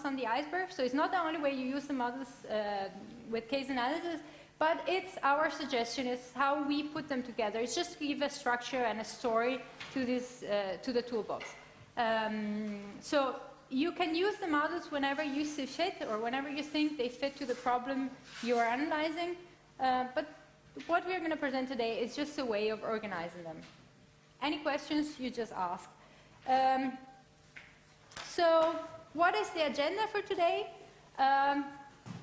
on the iceberg. So it's not the only way you use the models with case analysis, but it's our suggestion, is how we put them together. It's just to give a structure and a story to this, to the toolbox. So you can use the models whenever you see fit, or whenever you think they fit to the problem you are analyzing. But what we're going to present today is just a way of organizing them. Any questions, you just ask. So what is the agenda for today?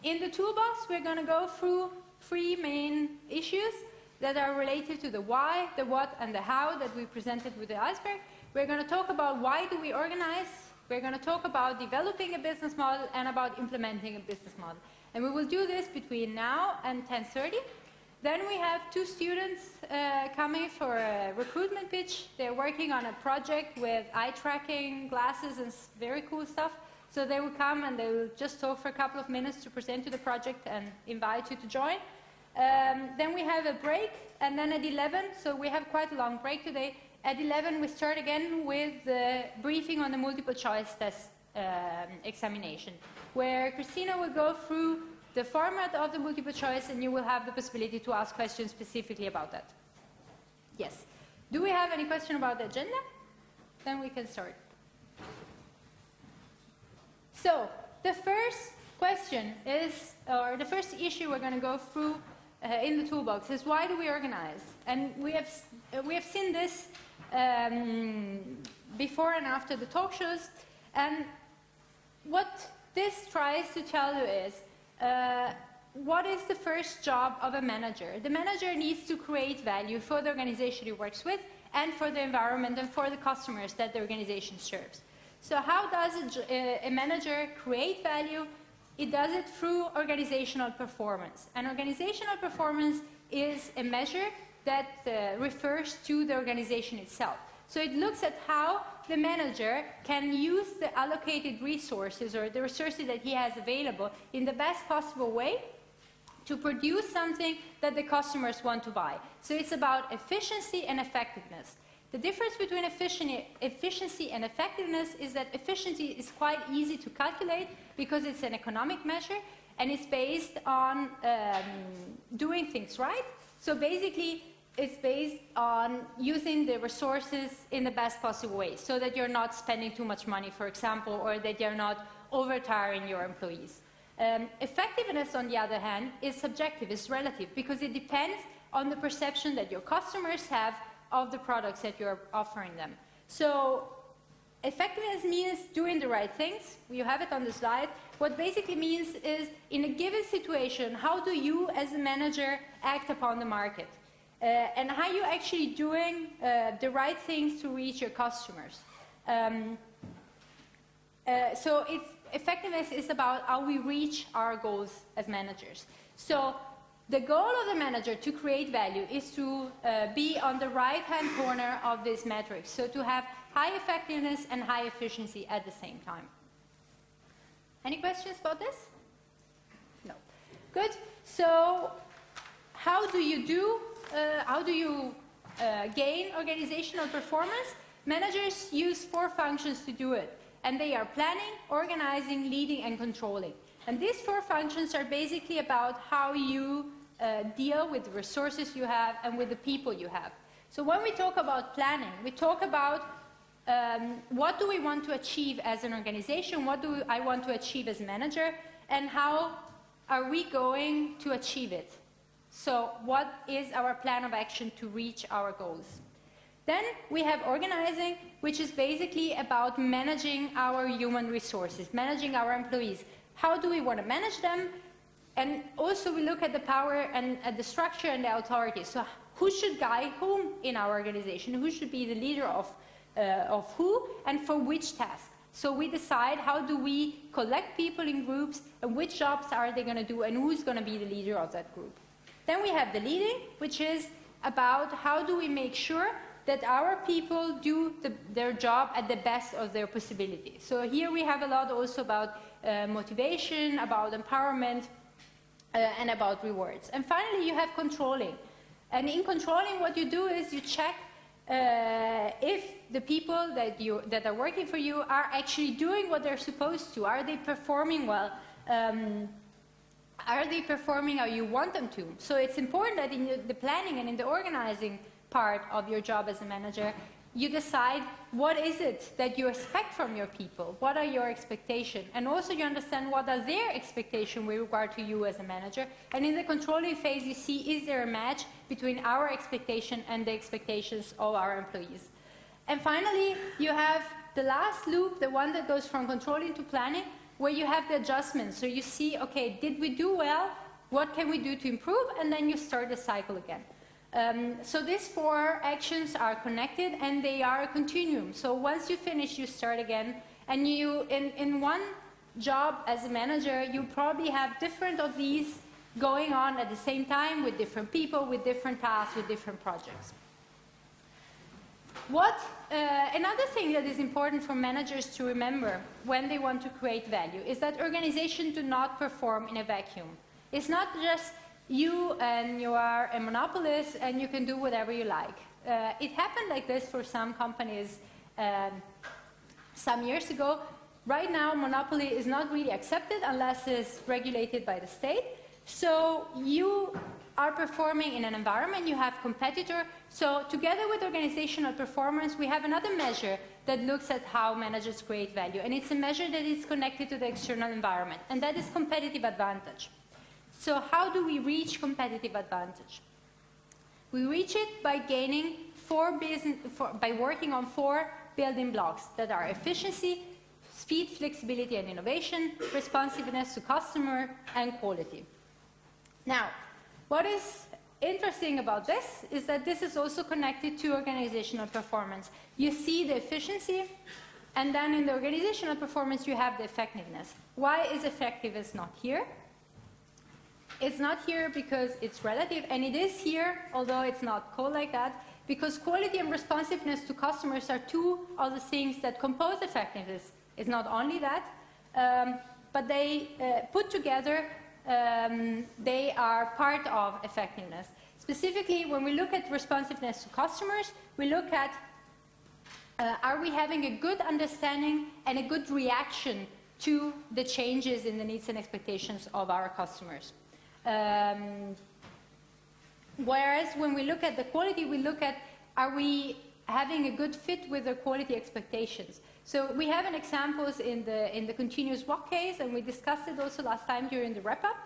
In the toolbox, we're going to go through 3 main issues that are related to the why, the what, and the how that we presented with the iceberg. We're going to talk about why do we organize. We're going to talk about developing a business model and about implementing a business model. And we will do this between now and 10:30. Then we have 2 students coming for a recruitment pitch. They're working on a project with eye tracking glasses and very cool stuff. So they will come and they will just talk for a couple of minutes to present to the project and invite you to join. Then we have a break, and then at 11, so we have quite a long break today. At 11, we start again with the briefing on the multiple choice test examination, where Christina will go through the format of the multiple choice, and you will have the possibility to ask questions specifically about that. Yes. Do we have any question about the agenda? Then we can start. So, the first question is, or the first issue we're going to go through in the toolbox is, why do we organize? And we have seen this before and after the talk shows. And what this tries to tell you is, what is the first job of a manager? The manager needs to create value for the organization he works with, and for the environment, and for the customers that the organization serves. So how does a manager create value? It does it through organizational performance. And organizational performance is a measure that refers to the organization itself. So it looks at how the manager can use the allocated resources, or the resources that he has available, in the best possible way to produce something that the customers want to buy. So it's about efficiency and effectiveness. The difference between efficiency and effectiveness is that efficiency is quite easy to calculate because it's an economic measure and it's based on doing things right. So basically, it's based on using the resources in the best possible way, so that you're not spending too much money, for example, or that you're not over-tiring your employees. Effectiveness, on the other hand, is subjective, is relative, because it depends on the perception that your customers have of the products that you're offering them. So effectiveness means doing the right things. You have it on the slide. What basically means is, in a given situation, how do you as a manager act upon the market? And how you actually doing the right things to reach your customers. So effectiveness is about how we reach our goals as managers. So the goal of the manager to create value is to be on the right-hand corner of this matrix. So to have high effectiveness and high efficiency at the same time. Any questions about this? No. Good. So how do you gain organizational performance? Managers use 4 functions to do it. And they are planning, organizing, leading, and controlling. And these 4 functions are basically about how you deal with the resources you have and with the people you have. So when we talk about planning, we talk about what do we want to achieve as an organization, what do I want to achieve as a manager, and how are we going to achieve it? So what is our plan of action to reach our goals? Then we have organizing, which is basically about managing our human resources, managing our employees. How do we want to manage them? And also we look at the power and at the structure and the authority. So who should guide whom in our organization? Who should be the leader of who and for which task? So we decide how do we collect people in groups and which jobs are they going to do and who's going to be the leader of that group. Then we have the leading, which is about how do we make sure that our people do their job at the best of their possibility. So here we have a lot also about motivation, about empowerment, and about rewards. And finally, you have controlling. And in controlling, what you do is you check if the people that are working for you are actually doing what they're supposed to. Are they performing well? Are they performing how you want them to? So it's important that in the planning and in the organizing part of your job as a manager, you decide what is it that you expect from your people, what are your expectations, and also you understand what are their expectations with regard to you as a manager. And in the controlling phase, you see, is there a match between our expectation and the expectations of our employees? And finally, you have the last loop, the one that goes from controlling to planning, where you have the adjustments. So you see, okay, did we do well? What can we do to improve? And then you start the cycle again. So these 4 actions are connected and they are a continuum. So once you finish, you start again. And you, in one job as a manager, you probably have different of these going on at the same time with different people, with different tasks, with different projects. Another thing that is important for managers to remember when they want to create value is that organizations do not perform in a vacuum. It's not just you and you are a monopolist and you can do whatever you like. It happened like this for some companies some years ago. Right now, monopoly is not really accepted unless it's regulated by the state. So you are performing in an environment, you have competitor. So together with organizational performance, we have another measure that looks at how managers create value. And it's a measure that is connected to the external environment, and that is competitive advantage. So how do we reach competitive advantage? We reach it by gaining by working on 4 building blocks that are efficiency, speed, flexibility, and innovation, responsiveness to customer, and quality. Now, what is interesting about this is that this is also connected to organizational performance. You see the efficiency, and then in the organizational performance, you have the effectiveness. Why is effectiveness not here? It's not here because it's relative, and it is here, although it's not called like that, because quality and responsiveness to customers are 2 of the things that compose effectiveness. It's not only that, but they put together, they are part of effectiveness. Specifically, when we look at responsiveness to customers, we look at are we having a good understanding and a good reaction to the changes in the needs and expectations of our customers. Whereas when we look at the quality, we look at are we having a good fit with their quality expectations. So we have an examples in the continuous walk case, and we discussed it also last time during the wrap-up.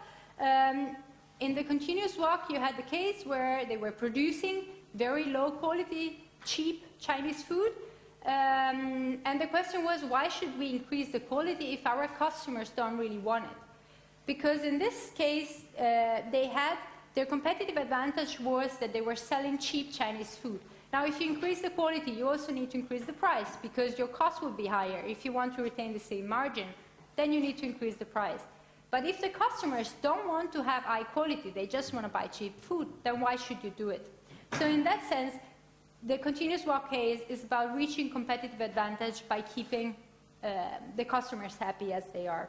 In the continuous walk, you had the case where they were producing very low quality, cheap Chinese food. And the question was, why should we increase the quality if our customers don't really want it? Because in this case, their competitive advantage was that they were selling cheap Chinese food. Now, if you increase the quality, you also need to increase the price because your cost will be higher. If you want to retain the same margin, then you need to increase the price. But if the customers don't want to have high quality, they just want to buy cheap food, then why should you do it? So in that sense, the continuous walk case is about reaching competitive advantage by keeping the customers happy as they are.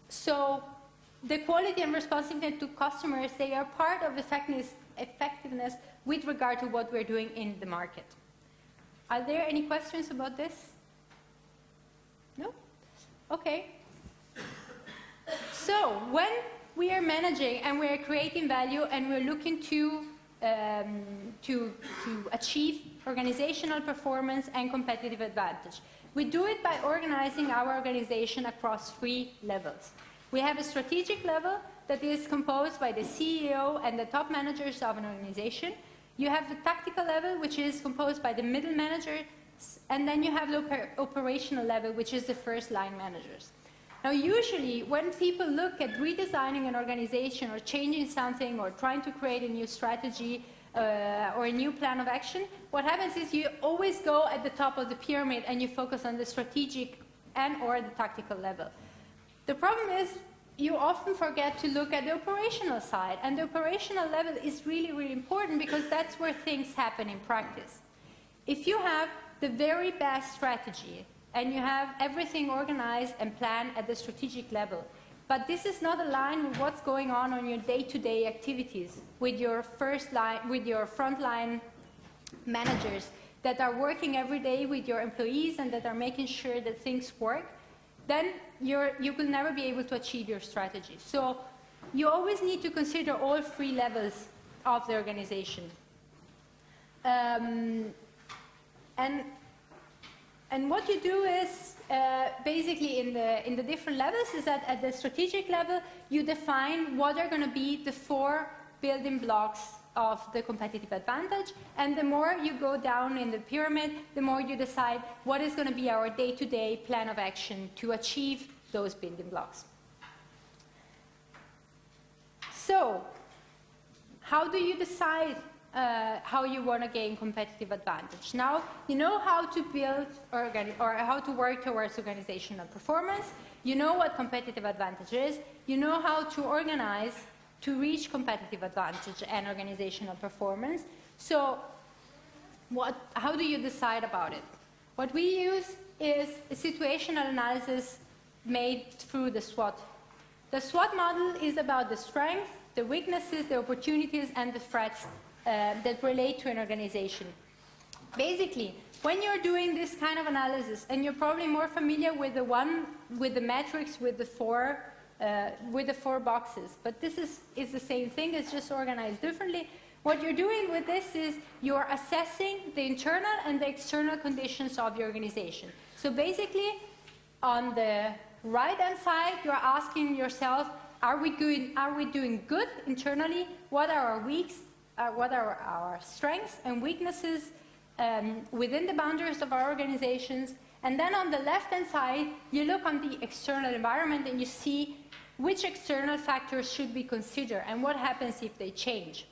So the quality and responsiveness to customers, they are part of effectiveness with regard to what we're doing in the market. Are there any questions about this? No? Okay. So when we are managing and we are creating value and we're looking to achieve organizational performance and competitive advantage, we do it by organizing our organization across 3 levels. We have a strategic level that is composed by the CEO and the top managers of an organization. You have the tactical level, which is composed by the middle managers, and then you have the operational level, which is the first line managers. Now, usually, when people look at redesigning an organization or changing something or trying to create a new strategy or a new plan of action, what happens is you always go at the top of the pyramid and you focus on the strategic and or the tactical level. The problem is you often forget to look at the operational side, and the operational level is really, really important because that's where things happen in practice. If you have the very best strategy and you have everything organized and planned at the strategic level, but this is not aligned with what's going on your day-to-day activities, with your frontline managers that are working every day with your employees and that are making sure that things work, then you will never be able to achieve your strategy. So you always need to consider all three levels of the organization. And what you do is, basically in the different levels, is that at the strategic level, you define what are going to be the 4 building blocks of the competitive advantage. And the more you go down in the pyramid, the more you decide what is going to be our day-to-day plan of action to achieve those building blocks. So, how do you decide how you want to gain competitive advantage? Now, you know how to build or how to work towards organizational performance. You know what competitive advantage is. You know how to organize to reach competitive advantage and organizational performance. So, how do you decide about it? What we use is a situational analysis made through the SWOT. The SWOT model is about the strengths, the weaknesses, the opportunities, and the threats that relate to an organization. Basically, when you're doing this kind of analysis, and you're probably more familiar with the one with the metrics with the 4 boxes, but this is the same thing, it's just organized differently. What you're doing with this is you're assessing the internal and the external conditions of your organization. So basically, on the right-hand side, you're asking yourself, are we doing good internally? What are our strengths and weaknesses within the boundaries of our organizations? And then on the left-hand side, you look on the external environment and you see which external factors should we consider and what happens if they change.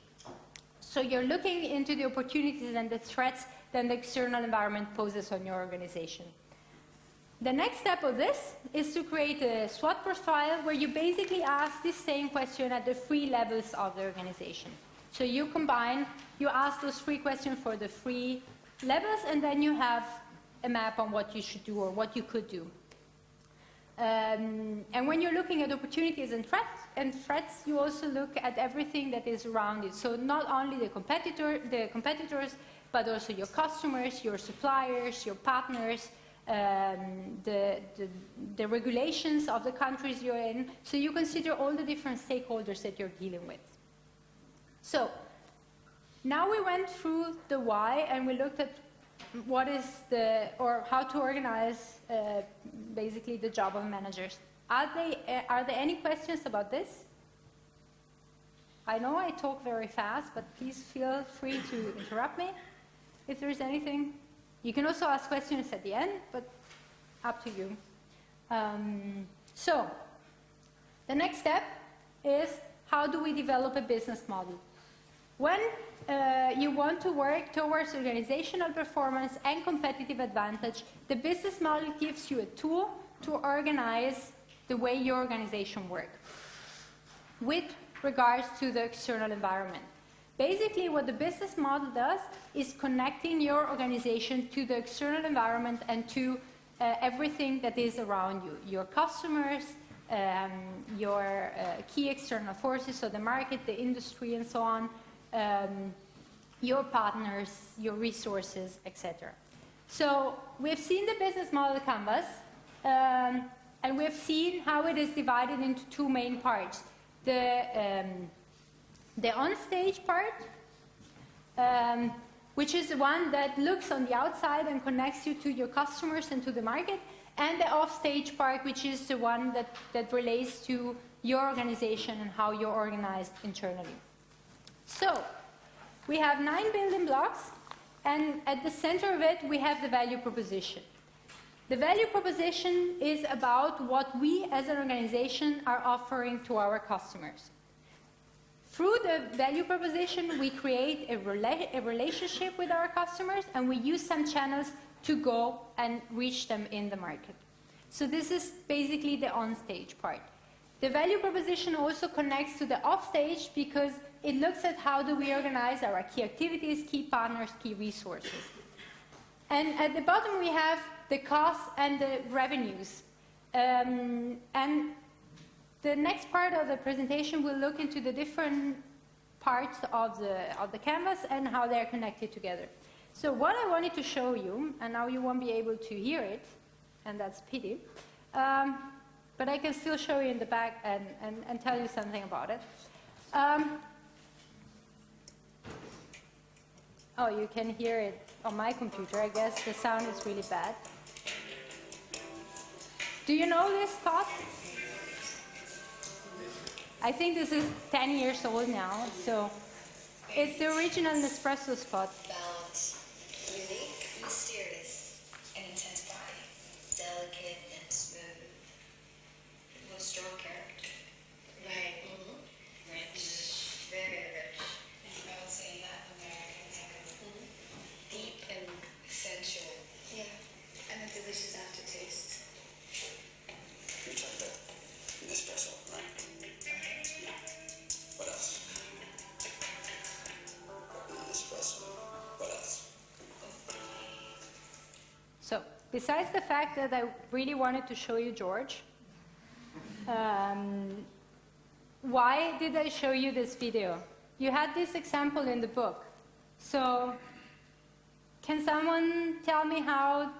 So you're looking into the opportunities and the threats that the external environment poses on your organization. The next step of this is to create a SWOT profile where you basically ask this same question at the 3 levels of the organization. So you ask those 3 questions for the 3 levels, and then you have a map on what you should do or what you could do. And when you're looking at opportunities and threats, you also look at everything that is around it. So not only the competitors, but also your customers, your suppliers, your partners, the regulations of the countries you're in. So you consider all the different stakeholders that you're dealing with. So now we went through the why, and we looked at what is how to organize basically the job of managers. Are there any questions about this? I know I talk very fast, but please feel free to interrupt me if there's anything. You can also ask questions at the end, but up to you. So the next step is, how do we develop a business model? When you want to work towards organizational performance and competitive advantage, the business model gives you a tool to organize the way your organization works with regards to the external environment. Basically, what the business model does is connecting your organization to the external environment and to everything that is around you, your customers, your key external forces, so the market, the industry, and so on, your partners, your resources, etc. So we've seen the business model canvas, and we've seen how it is divided into 2 main parts. The on-stage part, which is the one that looks on the outside and connects you to your customers and to the market, and the off-stage part, which is the one that relates to your organization and how you're organized internally. So we have 9 building blocks, and at the center of it, we have the value proposition. The value proposition is about what we as an organization are offering to our customers. Through the value proposition, we create a relationship with our customers, and we use some channels to go and reach them in the market. So this is basically the on-stage part. The value proposition also connects to the off-stage because it looks at how do we organize our key activities, key partners, key resources. And at the bottom we have the costs and the revenues. And The next part of the presentation will look into the different parts of the canvas and how they're connected together. So what I wanted to show you, and now you won't be able to hear it, and that's a pity, but I can still show you in the back and tell you something about it. Oh, you can hear it on my computer. I guess the sound is really bad. Do you know this spot? I think this is 10 years old now, so it's the original Nespresso spot. Balance, unique, mysterious, and intense body, delicate and smooth. With strong character. Right. Rich. Very rich. I would say that American. Deep and sensual. Yeah. And a delicious aftertaste. You're talking about Nespresso, right? Yeah. What else? Nespresso. What else? So, besides the fact that I really wanted to show you George, why did I show you this video? You had this example in the book. So, can someone tell me how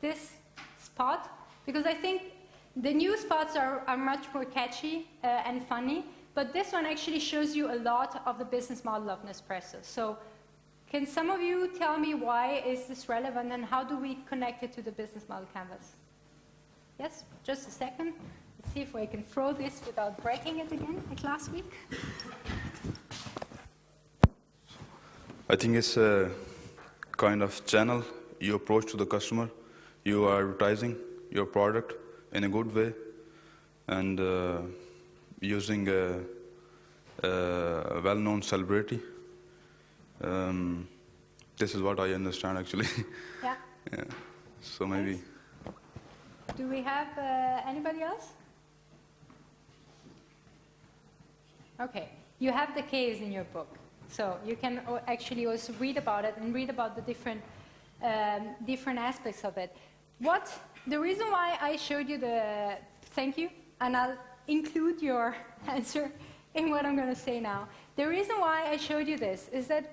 this spot, because I think the new spots are much more catchy and funny, but this one actually shows you a lot of the business model of Nespresso. So can some of you tell me why is this relevant and how do we connect it to the business model canvas? Yes, just a second. Let's see if I can throw this without breaking it again, like last week. I think it's a kind of channel you approach to the customer. You are advertising your product in a good way and using a well-known celebrity. This is what I understand actually. Yeah. Yeah. So maybe. Thanks. Do we have anybody else? Okay. You have the case in your book. So you can actually also read about it and read about the different aspects of it. The reason why I showed you thank you, and I'll include your answer in what I'm going to say now. The reason why I showed you this is that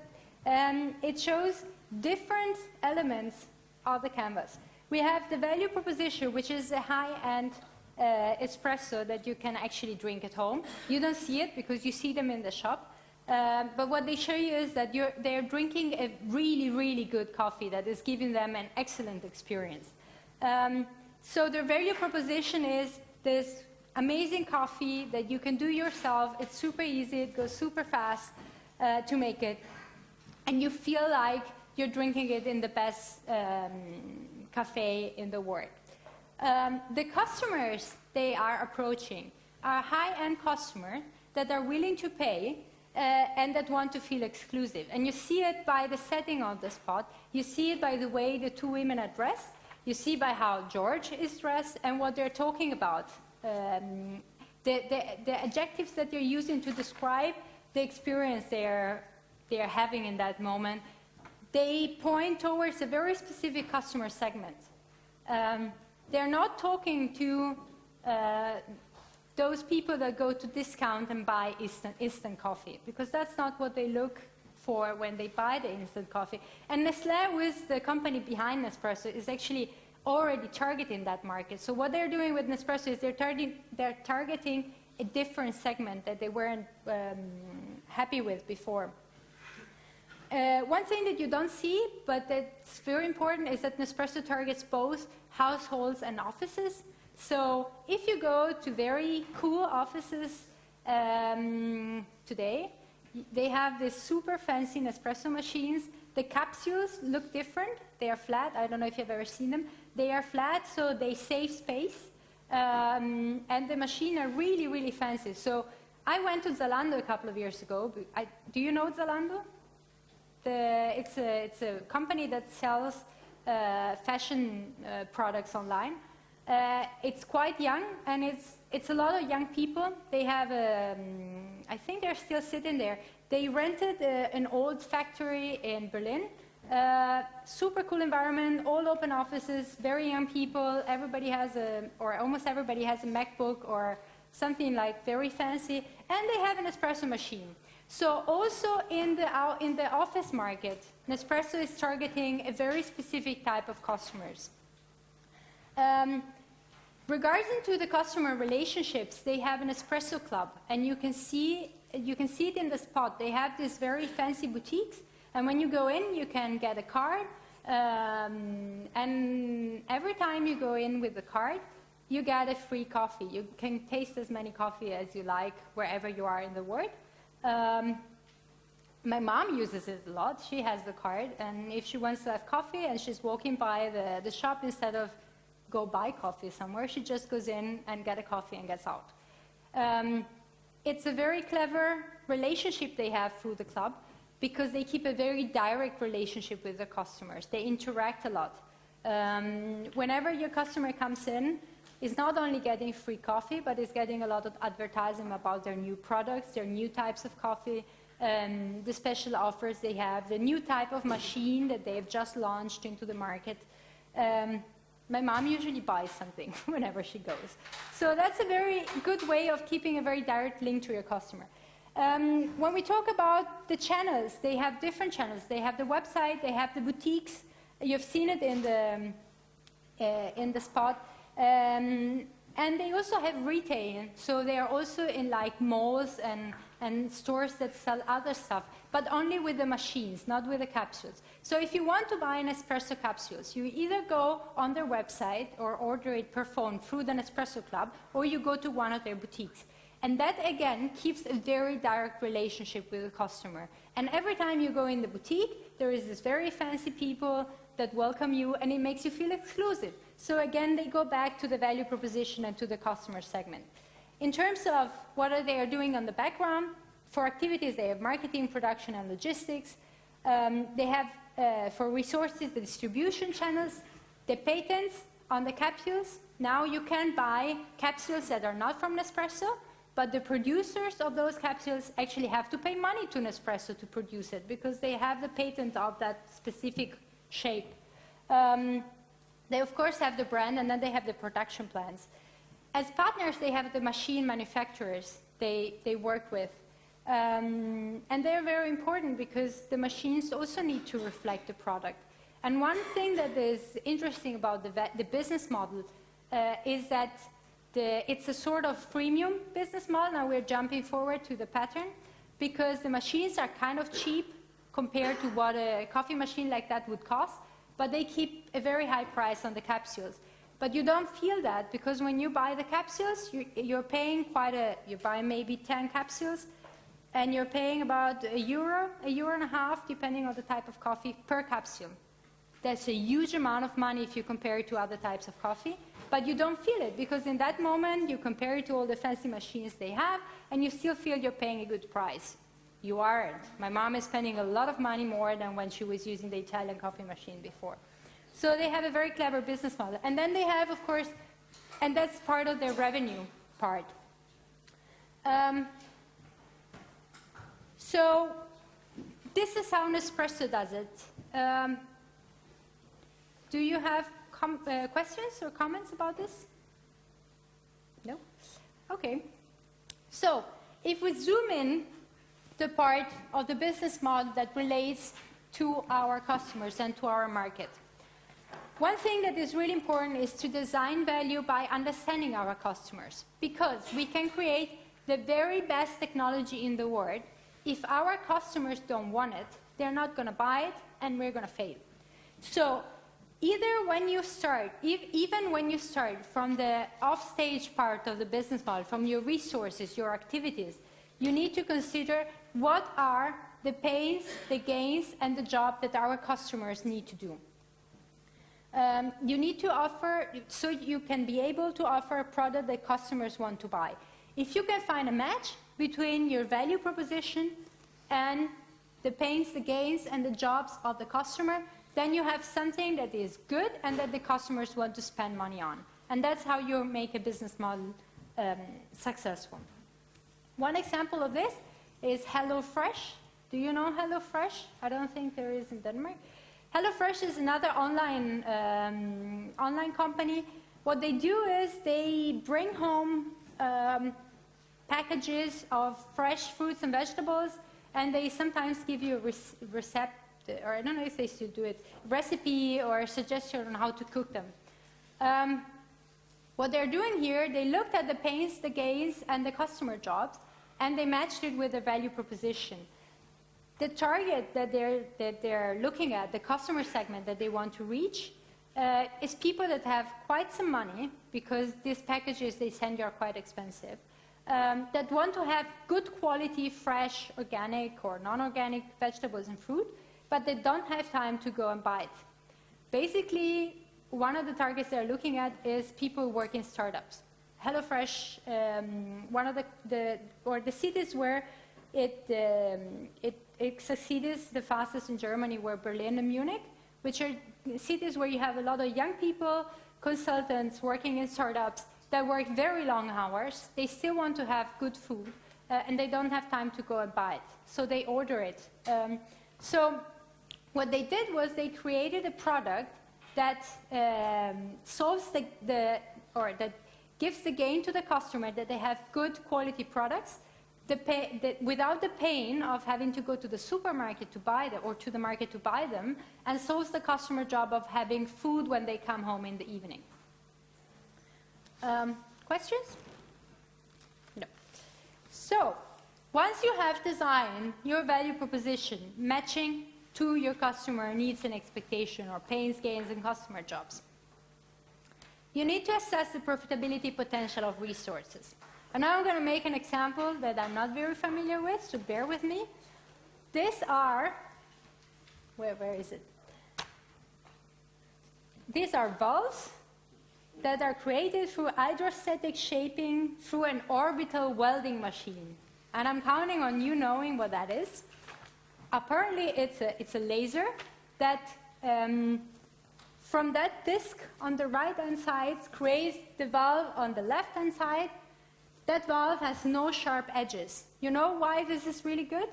it shows different elements of the canvas. We have the value proposition, which is a high-end espresso that you can actually drink at home. You don't see it because you see them in the shop. But what they show you is that they're drinking a really, really good coffee that is giving them an excellent experience. So their value proposition is this amazing coffee that you can do yourself. It's super easy. It goes super fast to make it. And you feel like you're drinking it in the best cafe in the world. The customers they are approaching are high-end customers that are willing to pay and that want to feel exclusive. And you see it by the setting of the spot. You see it by the way the two women are dressed. You see by how George is dressed and what they're talking about. The adjectives that they're using to describe the experience they're having in that moment, they point towards a very specific customer segment. They're not talking to those people that go to discount and buy instant coffee, because that's not what they look for when they buy the instant coffee. And Nestlé, who is the company behind Nespresso, is actually already targeting that market. So what they're doing with Nespresso is they're targeting a different segment that they weren't happy with before. One thing that you don't see, but that's very important, is that Nespresso targets both households and offices. So if you go to very cool offices today, they have these super fancy Nespresso machines. The capsules look different. They are flat. I don't know if you've ever seen them. They are flat, so they save space. And the machines are really, really fancy. So I went to Zalando a couple of years ago. Do you know Zalando? It's a company that sells fashion products online. It's quite young, and it's a lot of young people. They have, I think they're still sitting there. They rented an old factory in Berlin. Super cool environment, all open offices, very young people. Everybody has or almost everybody has a MacBook or something like very fancy, and they have an espresso machine. So also in the office market, Nespresso is targeting a very specific type of customers. Regarding to the customer relationships, they have an espresso club, and you can see it in the spot. They have these very fancy boutiques, and when you go in, you can get a card, and every time you go in with the card, you get a free coffee. You can taste as many coffee as you like wherever you are in the world. My mom uses it a lot. She has the card, and if she wants to have coffee and she's walking by the shop, instead of go buy coffee somewhere, she just goes in and get a coffee and gets out. It's a very clever relationship they have through the club, because they keep a very direct relationship with the customers. They interact a lot. Whenever your customer comes in, is not only getting free coffee, but is getting a lot of advertising about their new products, their new types of coffee, the special offers they have, the new type of machine that they have just launched into the market. My mom usually buys something whenever she goes. So that's a very good way of keeping a very direct link to your customer. When we talk about the channels, they have different channels. They have the website, they have the boutiques. You've seen it in the spot. And they also have retail, so they are also in like malls and stores that sell other stuff, but only with the machines, not with the capsules. So if you want to buy an espresso capsules, you either go on their website or order it per phone through the Nespresso Club, or you go to one of their boutiques. And that, again, keeps a very direct relationship with the customer. And every time you go in the boutique, there is this very fancy people that welcome you, and it makes you feel exclusive. So again, they go back to the value proposition and to the customer segment. In terms of what they are doing on the background, for activities, they have marketing, production, and logistics. They have, for resources, the distribution channels, the patents on the capsules. Now you can buy capsules that are not from Nespresso, but the producers of those capsules actually have to pay money to Nespresso to produce it, because they have the patent of that specific shape. They, of course, have the brand, and then they have the production plans. As partners, they have the machine manufacturers they work with. And they're very important, because the machines also need to reflect the product. And one thing that is interesting about the business model is that it's a sort of freemium business model. Now we're jumping forward to the pattern, because the machines are kind of cheap compared to what a coffee machine like that would cost, but they keep a very high price on the capsules. But you don't feel that, because when you buy the capsules, you're paying you buy maybe 10 capsules, and you're paying about €1, €1.50, depending on the type of coffee, per capsule. That's a huge amount of money if you compare it to other types of coffee, but you don't feel it, because in that moment, you compare it to all the fancy machines they have, and you still feel you're paying a good price. You aren't. My mom is spending a lot of money more than when she was using the Italian coffee machine before. So they have a very clever business model. And then they have, of course, and that's part of their revenue part. So this is how Nespresso does it. Do you have questions or comments about this? No? Okay. So if we zoom in the part of the business model that relates to our customers and to our market. One thing that is really important is to design value by understanding our customers, because we can create the very best technology in the world. If our customers don't want it, they're not going to buy it, and we're going to fail. So either when you start, even when you start from the off-stage part of the business model, from your resources, your activities, you need to consider what are the pains, the gains, and the job that our customers need to do. You need to offer, so you can be able to offer a product that customers want to buy. If you can find a match between your value proposition and the pains, the gains, and the jobs of the customer, then you have something that is good and that the customers want to spend money on. And that's how you make a business model successful. One example of this is HelloFresh. Do you know HelloFresh? I don't think there is in Denmark. HelloFresh is another online company. What they do is they bring home packages of fresh fruits and vegetables, and they sometimes give you a recipe, or I don't know if they still do it, recipe or a suggestion on how to cook them. What they're doing here, they looked at the pains, the gains, and the customer jobs, and they matched it with a value proposition. The target that they're looking at, the customer segment that they want to reach, is people that have quite some money, because these packages they send you are quite expensive, that want to have good quality, fresh, organic or non-organic vegetables and fruit, but they don't have time to go and buy it. Basically, one of the targets they're looking at is people who work in startups. HelloFresh, one of the cities where it succeeded the fastest in Germany were Berlin and Munich, which are cities where you have a lot of young people, consultants working in startups that work very long hours. They still want to have good food, and they don't have time to go and buy it. So they order it. So what they did was they created a product that solves that gives the gain to the customer that they have good quality products without the pain of having to go to the supermarket to buy them or to the market to buy them, and solves the customer job of having food when they come home in the evening. Questions? No. So, once you have designed your value proposition matching to your customer needs and expectation, or pains, gains, and customer jobs, you need to assess the profitability potential of resources. And now I'm going to make an example that I'm not very familiar with, so bear with me. These are, where is it? These are valves that are created through hydrostatic shaping through an orbital welding machine. And I'm counting on you knowing what that is. Apparently, it's a laser that, from that disc on the right-hand side, creates the valve on the left-hand side. That valve has no sharp edges. You know why this is really good?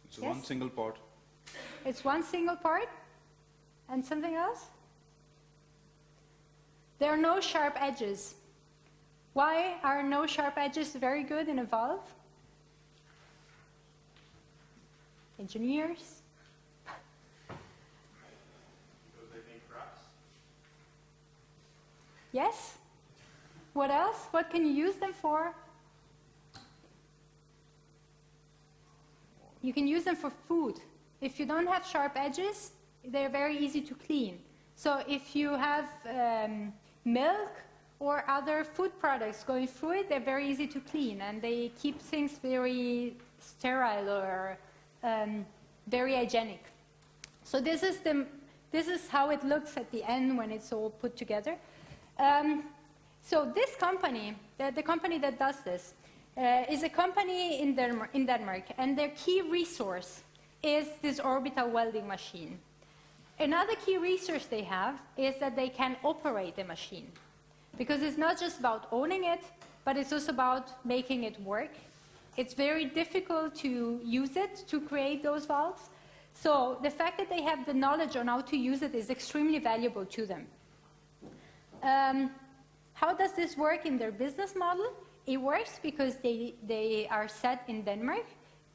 It's one single part. It's one single part. And something else? There are no sharp edges. Why are no sharp edges very good in a valve? Engineers? Because they make cracks. Yes? What else? What can you use them for? You can use them for food. If you don't have sharp edges, they're very easy to clean. So if you have milk or other food products going through it, they're very easy to clean, and they keep things very sterile or very hygienic. So this is how it looks at the end when it's all put together. So this company, the company that does this, is a company in Denmark, and their key resource is this orbital welding machine. Another key resource they have is that they can operate the machine, because it's not just about owning it, but it's also about making it work. It's very difficult to use it to create those valves. So the fact that they have the knowledge on how to use it is extremely valuable to them. How does this work in their business model? It works because they are set in Denmark.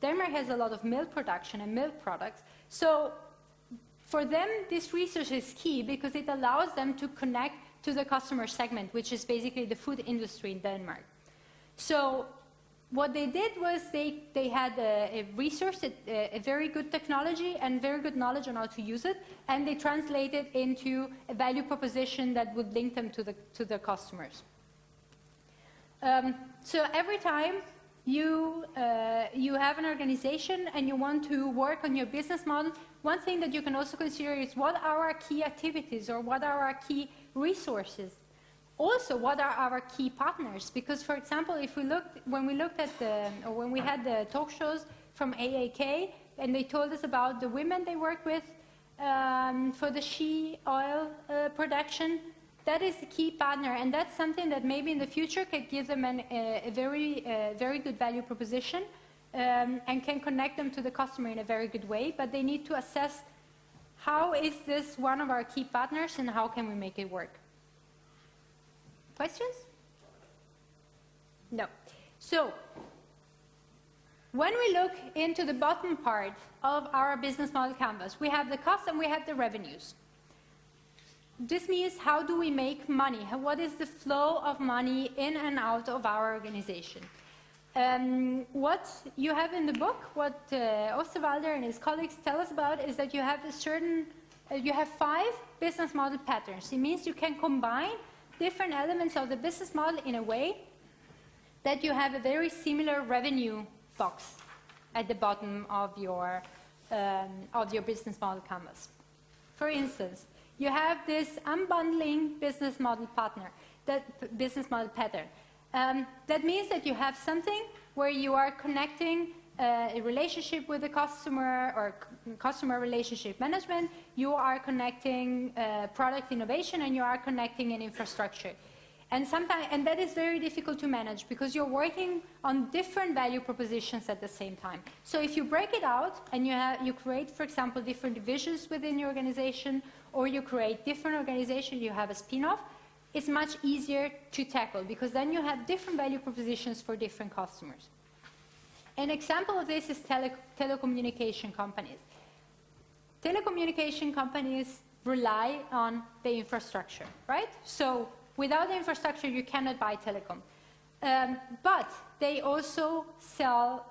Denmark has a lot of milk production and milk products. So for them, this research is key because it allows them to connect to the customer segment, which is basically the food industry in Denmark. So what they did was they had a resource, a very good technology and very good knowledge on how to use it, and they translated into a value proposition that would link them to the customers. So every time you have an organization and you want to work on your business model, one thing that you can also consider is what are our key activities or what are our key resources? Also, what are our key partners? Because, for example, when we had the talk shows from AAK, and they told us about the women they work with for the shea oil production, that is the key partner, and that's something that maybe in the future could give them a very good value proposition and can connect them to the customer in a very good way, but they need to assess how is this one of our key partners and how can we make it work. Questions? No. So, when we look into the bottom part of our business model canvas, we have the cost and we have the revenues. This means how do we make money? What is the flow of money in and out of our organization? What you have in the book, what Osterwalder and his colleagues tell us about, is that you have a certain, you have 5 business model patterns. It means you can combine different elements of the business model in a way that you have a very similar revenue box at the bottom of your business model canvas. For instance, you have this unbundling business model pattern. That means that you have something where you are connecting a relationship with the customer or customer relationship management, you are connecting product innovation, and you are connecting an infrastructure. And that is very difficult to manage because you're working on different value propositions at the same time. So if you break it out and you create, for example, different divisions within your organization, or you create different organizations, you have a spin-off, it's much easier to tackle because then you have different value propositions for different customers. An example of this is telecommunication companies. Telecommunication companies rely on the infrastructure, right? So without the infrastructure, you cannot buy telecom. But they also sell,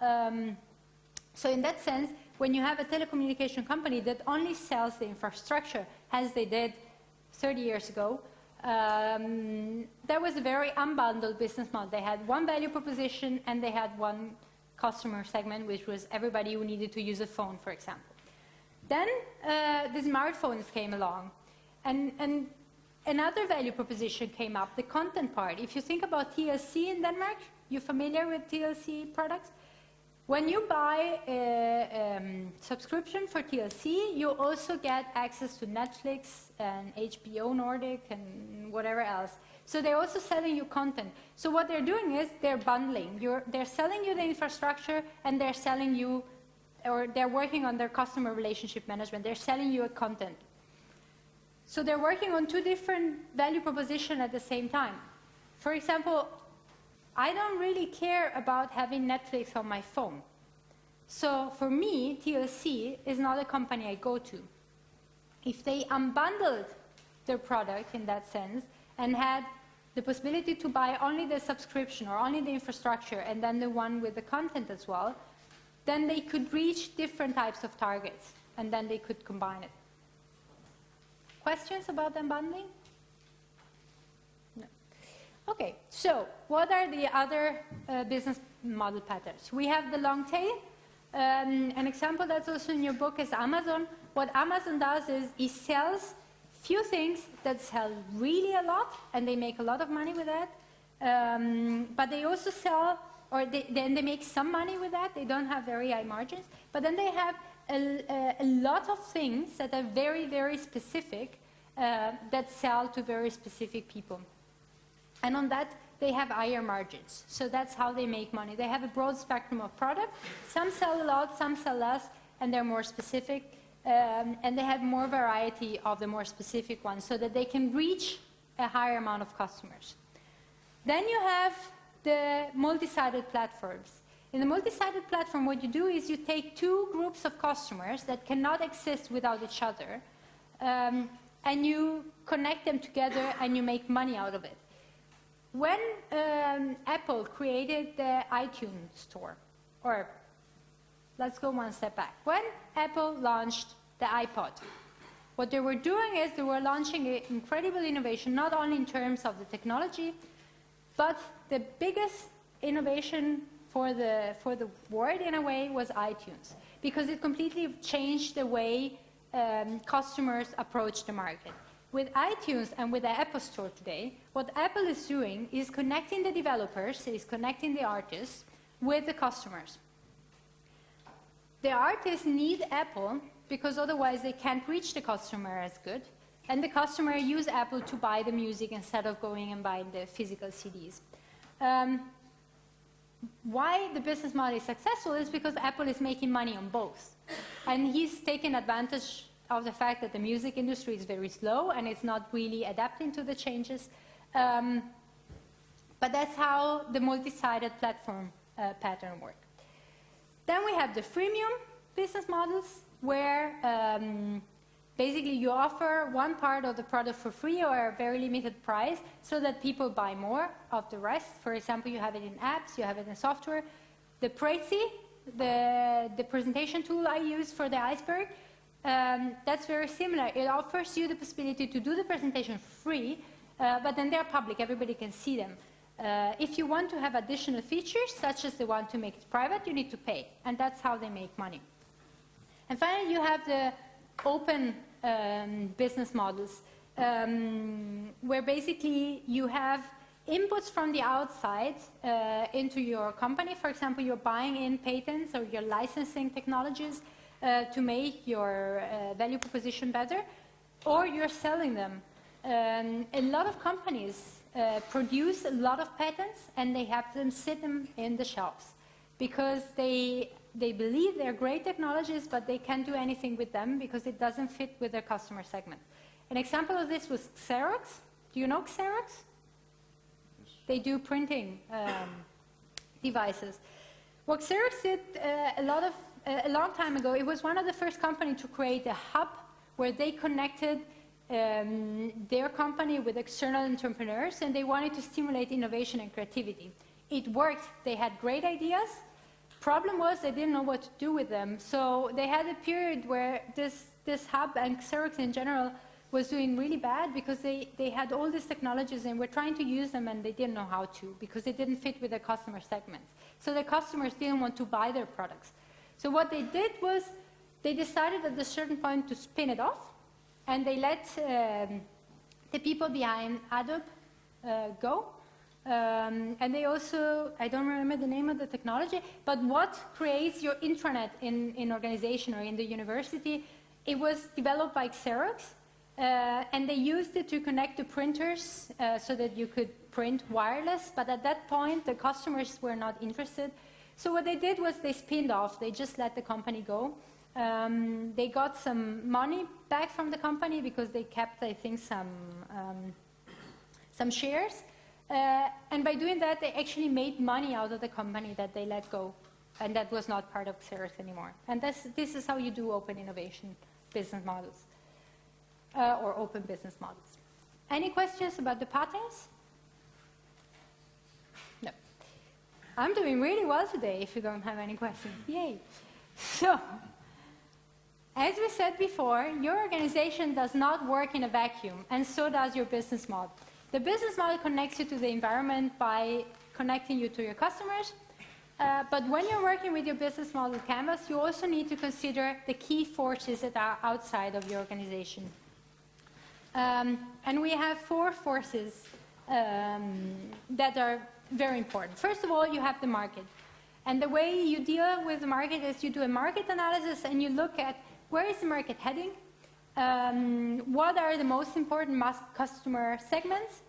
so in that sense, when you have a telecommunication company that only sells the infrastructure, as they did 30 years ago, that was a very unbundled business model. They had one value proposition and they had one customer segment, which was everybody who needed to use a phone, for example. Then the smartphones came along, and another value proposition came up, the content part. If you think about TLC in Denmark, you're familiar with TLC products? When you buy a subscription for TLC, you also get access to Netflix and HBO Nordic and whatever else. So they're also selling you content. So what they're doing is they're bundling. They're selling you the infrastructure, and they're selling you, or they're working on their customer relationship management. They're selling you a content. So they're working on 2 different value propositions at the same time. For example, I don't really care about having Netflix on my phone. So for me, TLC is not a company I go to. If they unbundled their product in that sense and had the possibility to buy only the subscription or only the infrastructure and then the one with the content as well, then they could reach different types of targets, and then they could combine it. Questions about unbundling? No. Okay, so what are the other business model patterns? We have the long tail. An example that's also in your book is Amazon. What Amazon does is it sells few things that sell really a lot, and they make a lot of money with that. But they also sell, or then they make some money with that. They don't have very high margins. But then they have a lot of things that are very, very specific that sell to very specific people. And on that, they have higher margins. So that's how they make money. They have a broad spectrum of products. Some sell a lot, some sell less, and they're more specific. And they have more variety of the more specific ones so that they can reach a higher amount of customers. Then you have the multi-sided platforms. In the multi-sided platform, what you do is you take 2 groups of customers that cannot exist without each other, and you connect them together and you make money out of it. When Apple created the iTunes store, or let's go one step back. When Apple launched the iPod, what they were doing is they were launching an incredible innovation, not only in terms of the technology, but the biggest innovation for the world, in a way, was iTunes, because it completely changed the way customers approach the market. With iTunes and with the Apple Store today, what Apple is doing is connecting the developers, is connecting the artists with the customers. The artists need Apple because otherwise they can't reach the customer as good, and the customer use Apple to buy the music instead of going and buying the physical CDs. Why the business model is successful is because Apple is making money on both. And he's taken advantage of the fact that the music industry is very slow and it's not really adapting to the changes. But that's how the multi-sided platform pattern works. Then we have the freemium business models, where basically you offer one part of the product for free or a very limited price so that people buy more of the rest. For example, you have it in apps, you have it in software. The Prezi, the presentation tool I use for the iceberg, that's very similar. It offers you the possibility to do the presentation free, but then they're public, everybody can see them. If you want to have additional features, such as the one to make it private, you need to pay, and that's how they make money. And finally, you have the open business models, where basically you have inputs from the outside into your company. For example, you're buying in patents or you're licensing technologies to make your value proposition better, or you're selling them. A lot of companies produce a lot of patents, and they have them sit them in the shelves because they believe they're great technologies, but they can't do anything with them because it doesn't fit with their customer segment. An example of this was Xerox. Do you know Xerox? They do printing devices. What Xerox did a long time ago, it was one of the first companies to create a hub where they connected their company with external entrepreneurs, and they wanted to stimulate innovation and creativity. It worked. They had great ideas. Problem was they didn't know what to do with them. So they had a period where this hub and Xerox in general was doing really bad because they had all these technologies and were trying to use them, and they didn't know how to because it didn't fit with their customer segments. So the customers didn't want to buy their products. So what they did was they decided at a certain point to spin it off, and they let the people behind Adobe go. And they also, I don't remember the name of the technology, but what creates your intranet in organization or in the university, it was developed by Xerox, and they used it to connect the printers so that you could print wireless, but at that point the customers were not interested. So what they did was they spinned off, they just let the company go. They got some money back from the company because they kept, I think, some shares. And by doing that, they actually made money out of the company that they let go, and that was not part of Xerox anymore. And this is how you do open innovation business models, or open business models. Any questions about the patterns? No. I'm doing really well today if you don't have any questions. Yay. So, as we said before, your organization does not work in a vacuum, and so does your business model. The business model connects you to the environment by connecting you to your customers, but when you're working with your business model canvas, you also need to consider the key forces that are outside of your organization. And we have 4 forces that are very important. First of all, you have the market. And the way you deal with the market is you do a market analysis and you look at where is the market heading, what are the most important customer segments.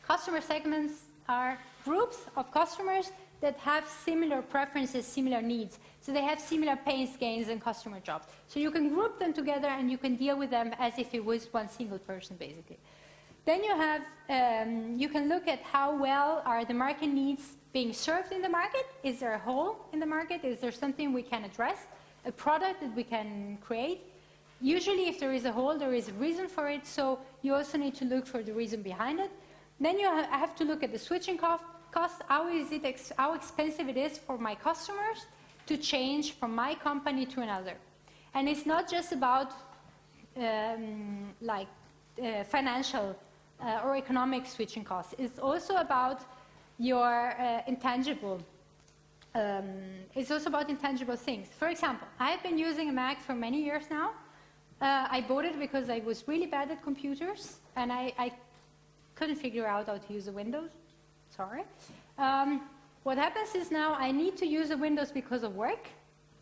Customer segments are groups of customers that have similar preferences, similar needs. So they have similar pains, gains, and customer jobs. So you can group them together and you can deal with them as if it was one single person, basically. Then you have, you can look at how well are the market needs being served in the market. Is there a hole in the market? Is there something we can address? A product that we can create? Usually if there is a hole, there is a reason for it, so you also need to look for the reason behind it. Then you have to look at the switching cost. How expensive it is for my customers to change from my company to another. And it's not just about financial or economic switching costs. It's also about your intangible. It's also about intangible things. For example, I've been using a Mac for many years now. I bought it because I was really bad at computers, and I couldn't figure out how to use a Windows. Sorry. What happens is now I need to use a Windows because of work.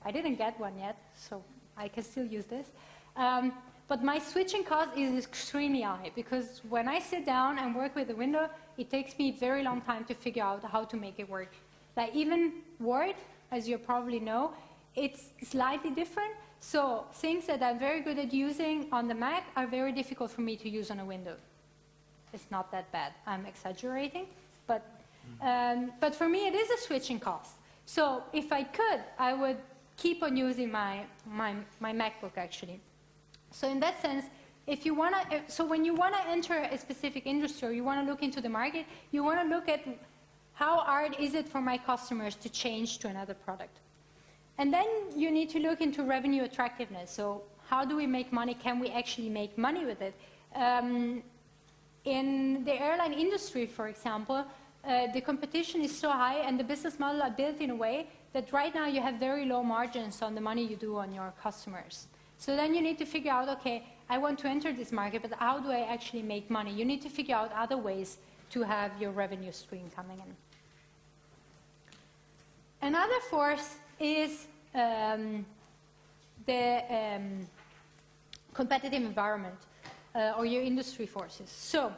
I didn't get one yet, so I can still use this. But my switching cost is extremely high because when I sit down and work with the Windows, it takes me a very long time to figure out how to make it work. Like even Word, as you probably know, it's slightly different. So things that I'm very good at using on the Mac are very difficult for me to use on a Windows. It's not that bad. I'm exaggerating. But for me, it is a switching cost. So if I could, I would keep on using my MacBook, actually. So in that sense, if you want to, so when you want to enter a specific industry or you want to look into the market, you want to look at how hard is it for my customers to change to another product. And then you need to look into revenue attractiveness. So how do we make money? Can we actually make money with it? In the airline industry, for example, the competition is so high and the business model are built in a way that right now you have very low margins on the money you do on your customers. So then you need to figure out, okay, I want to enter this market, but how do I actually make money? You need to figure out other ways to have your revenue stream coming in. Another force is the competitive environment or your industry forces. So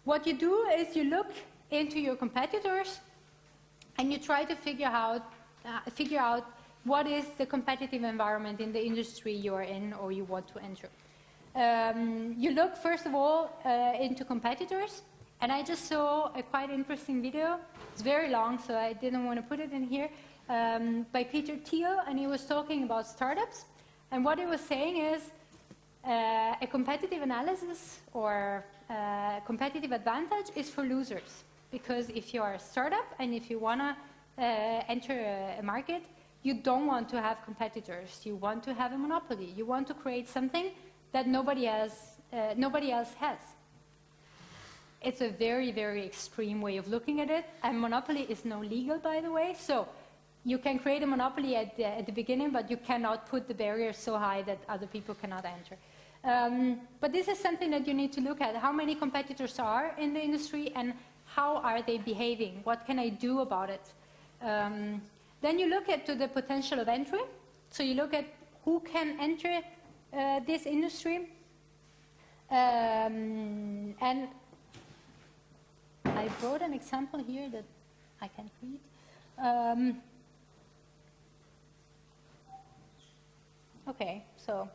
what you do is you look into your competitors and you try to figure out what is the competitive environment in the industry you are in or you want to enter. You look, first of all, into competitors. And I just saw a quite interesting video. It's very long, so I didn't want to put it in here, by Peter Thiel, and he was talking about startups. And what he was saying is a competitive analysis or competitive advantage is for losers. Because if you are a startup and if you want to enter a market, you don't want to have competitors. You want to have a monopoly. You want to create something that nobody else has. It's a very, very extreme way of looking at it. And monopoly is no legal, by the way. So you can create a monopoly at the beginning, but you cannot put the barrier so high that other people cannot enter. But this is something that you need to look at. How many competitors are in the industry and how are they behaving? What can I do about it? Then you look at the potential of entry. So you look at who can enter this industry. And I wrote an example here that I can read. Okay, so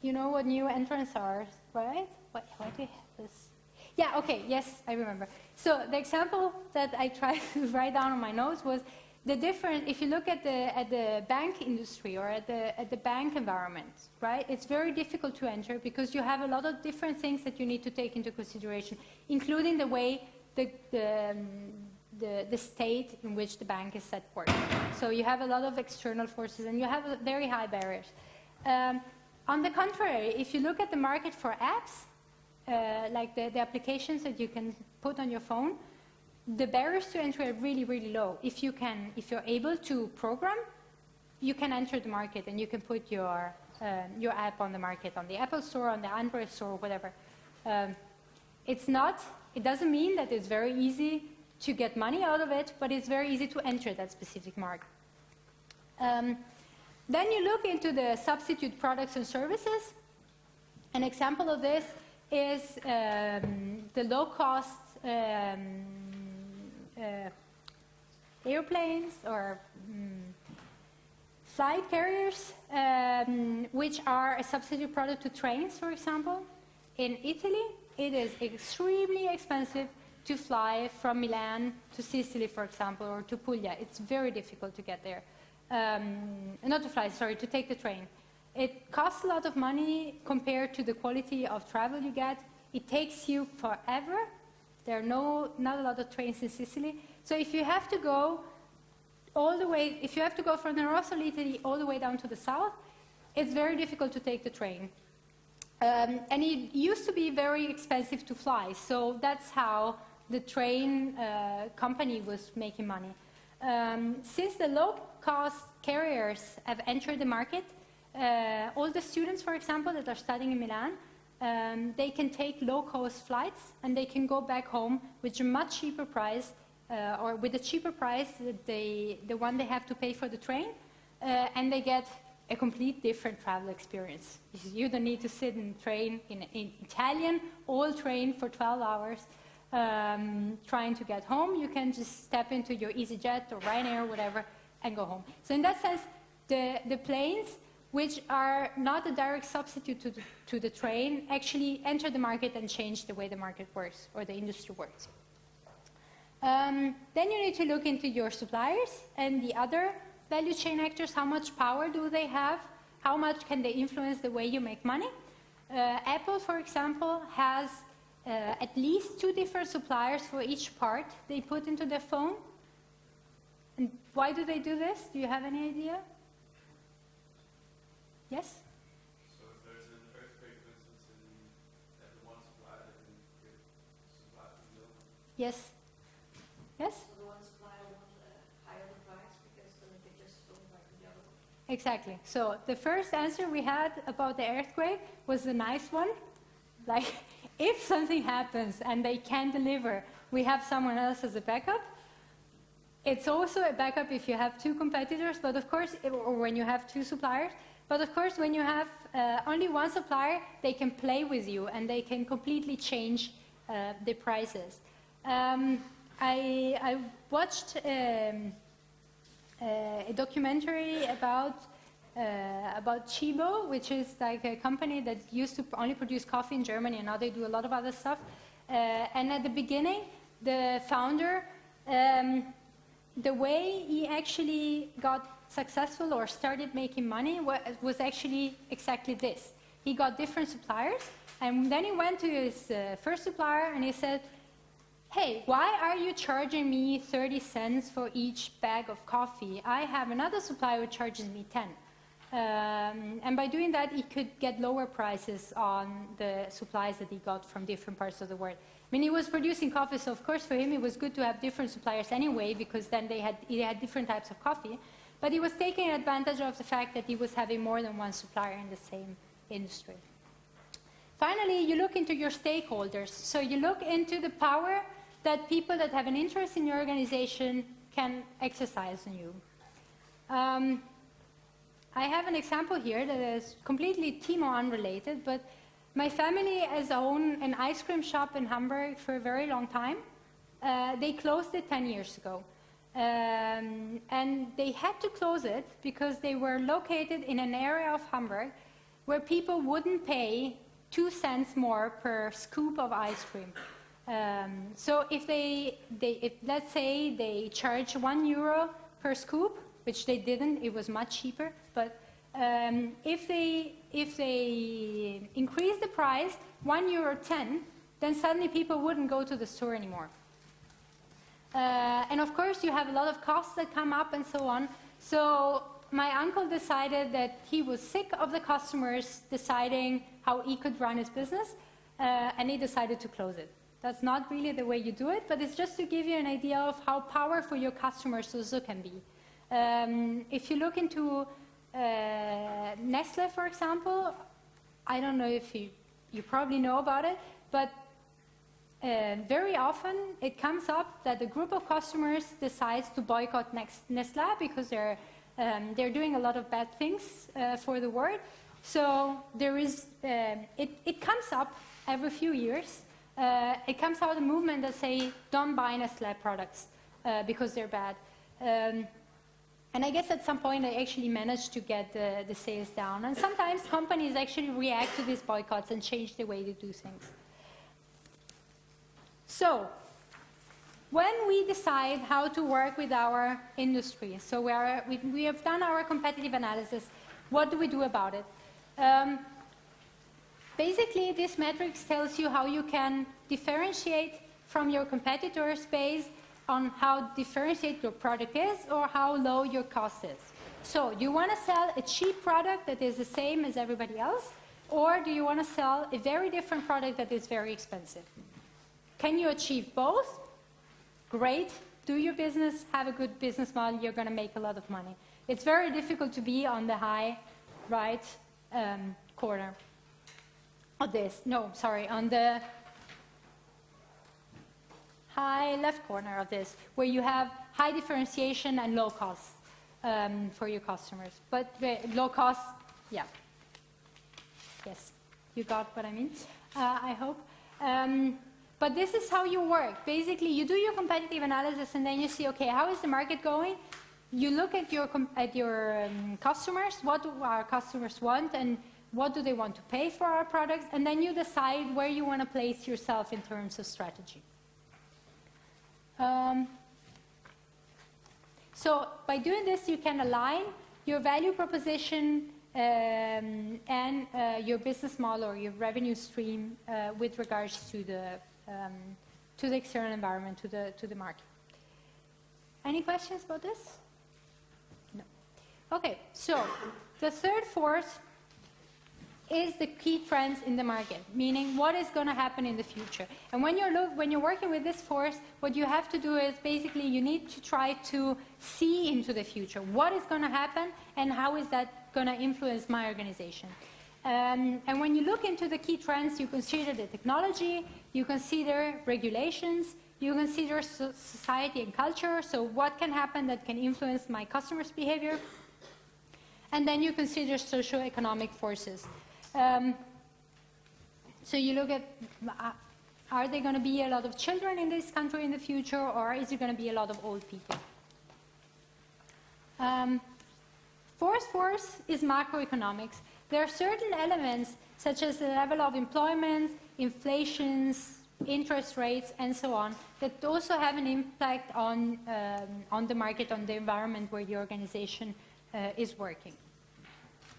you know what new entrants are, right? Why do you have this? Yeah, okay, yes, I remember. So the example that I tried to write down on my notes was the difference. If you look at the bank industry or at the bank environment, right? It's very difficult to enter because you have a lot of different things that you need to take into consideration, including the way the state in which the bank is set forth. So you have a lot of external forces and you have very high barriers. On the contrary, if you look at the market for apps, like the applications that you can put on your phone, the barriers to entry are really, really low. If you're able to program, you can enter the market and you can put your app on the market, on the Apple Store, on the Android Store, whatever. It doesn't mean that it's very easy to get money out of it, but it's very easy to enter that specific market. Then you look into the substitute products and services. An example of this is the low-cost airplanes or flight carriers, which are a substitute product to trains, for example. In Italy, it is extremely expensive to fly from Milan to Sicily, for example, or to Puglia. It's very difficult to get there. Not to fly, sorry, to take the train. It costs a lot of money compared to the quality of travel you get. It takes you forever. There are not a lot of trains in Sicily. So if you have to go all the way, if you have to go from the north of Italy all the way down to the south, it's very difficult to take the train. And it used to be very expensive to fly. So that's how the train company was making money. Since the low-cost carriers have entered the market, all the students, for example, that are studying in Milan, they can take low-cost flights and they can go back home with a much cheaper price, or with a cheaper price the one they have to pay for the train, and they get a complete different travel experience. You don't need to sit in train in Italian, all train for 12 hours trying to get home. You can just step into your EasyJet or Ryanair or whatever and go home. So in that sense, the planes which are not a direct substitute to the train, actually enter the market and change the way the market works or the industry works. Then you need to look into your suppliers and the other value chain actors. How much power do they have? How much can they influence the way you make money? Apple, for example, has at least 2 different suppliers for each part they put into their phone. And why do they do this? Do you have any idea? Yes? So if there's an earthquake, for instance, at the one supplier, they can get supply from the other one. Yes? Yes? So the one supplier won't higher the price because then they just go back to the other one. Exactly. So the first answer we had about the earthquake was the nice one. Like, if something happens and they can't deliver, we have someone else as a backup. It's also a backup if you have 2 competitors, but of course, or when you have 2 suppliers. But of course, when you have only one supplier, they can play with you and they can completely change the prices. I watched a documentary about Chibo, which is like a company that used to only produce coffee in Germany, and now they do a lot of other stuff. And at the beginning, the founder, the way he actually got successful or started making money was actually exactly this. He got different suppliers, and then he went to his first supplier and he said, hey, why are you charging me 30 cents for each bag of coffee? I have another supplier who charges me 10. And by doing that, he could get lower prices on the supplies that he got from different parts of the world. I mean, he was producing coffee, so of course for him it was good to have different suppliers anyway, because then he had different types of coffee. But he was taking advantage of the fact that he was having more than one supplier in the same industry. Finally, you look into your stakeholders. So you look into the power that people that have an interest in your organization can exercise on you. I have an example here that is completely TEMO unrelated, but my family has owned an ice cream shop in Hamburg for a very long time. They closed it 10 years ago. And they had to close it because they were located in an area of Hamburg where people wouldn't pay 2 cents more per scoop of ice cream. So if let's say they charge €1 per scoop, which they didn't, it was much cheaper, but if they increase the price €1.10, then suddenly people wouldn't go to the store anymore. And of course, you have a lot of costs that come up and so on. So my uncle decided that he was sick of the customers deciding how he could run his business, and he decided to close it. That's not really the way you do it, but it's just to give you an idea of how powerful your customers also can be. If you look into Nestle, for example, I don't know if you probably know about it, but very often it comes up that a group of customers decides to boycott Nestle because they're doing a lot of bad things for the world. So there is, it comes up every few years. It comes out a movement that say, don't buy Nestle products because they're bad. And I guess at some point I actually managed to get the sales down. And sometimes companies actually react to these boycotts and change the way they do things. So, when we decide how to work with our industry, so we have done our competitive analysis, what do we do about it? Basically, this matrix tells you how you can differentiate from your competitors based on how differentiate your product is or how low your cost is. So, do you want to sell a cheap product that is the same as everybody else, or do you want to sell a very different product that is very expensive? Can you achieve both? Great. Do your business, have a good business model, you're going to make a lot of money. It's very difficult to be on the high right corner of this. No, sorry, on the high left corner of this, where you have high differentiation and low cost for your customers. But low cost, yeah. Yes, you got what I mean, I hope. But this is how you work. Basically, you do your competitive analysis and then you see, okay, how is the market going? you look at your customers, what do our customers want, and what do they want to pay for our products, and then you decide where you want to place yourself in terms of strategy. So by doing this, you can align your value proposition and your business model or your revenue stream with regards to the external environment, to the market. Any questions about this? No. Okay, so the third force is the key trends in the market, meaning what is going to happen in the future. And when you're working with this force, what you have to do is basically you need to try to see into the future. What is going to happen and how is that going to influence my organization? And when you look into the key trends, you consider the technology, you consider regulations, you consider society and culture, so what can happen that can influence my customers' behavior, and then you consider socio-economic forces. So you look at, are there going to be a lot of children in this country in the future, or is there going to be a lot of old people? Fourth force is macroeconomics. There are certain elements, such as the level of employment, inflations, interest rates, and so on, that also have an impact on the market, on the environment where your organization is working.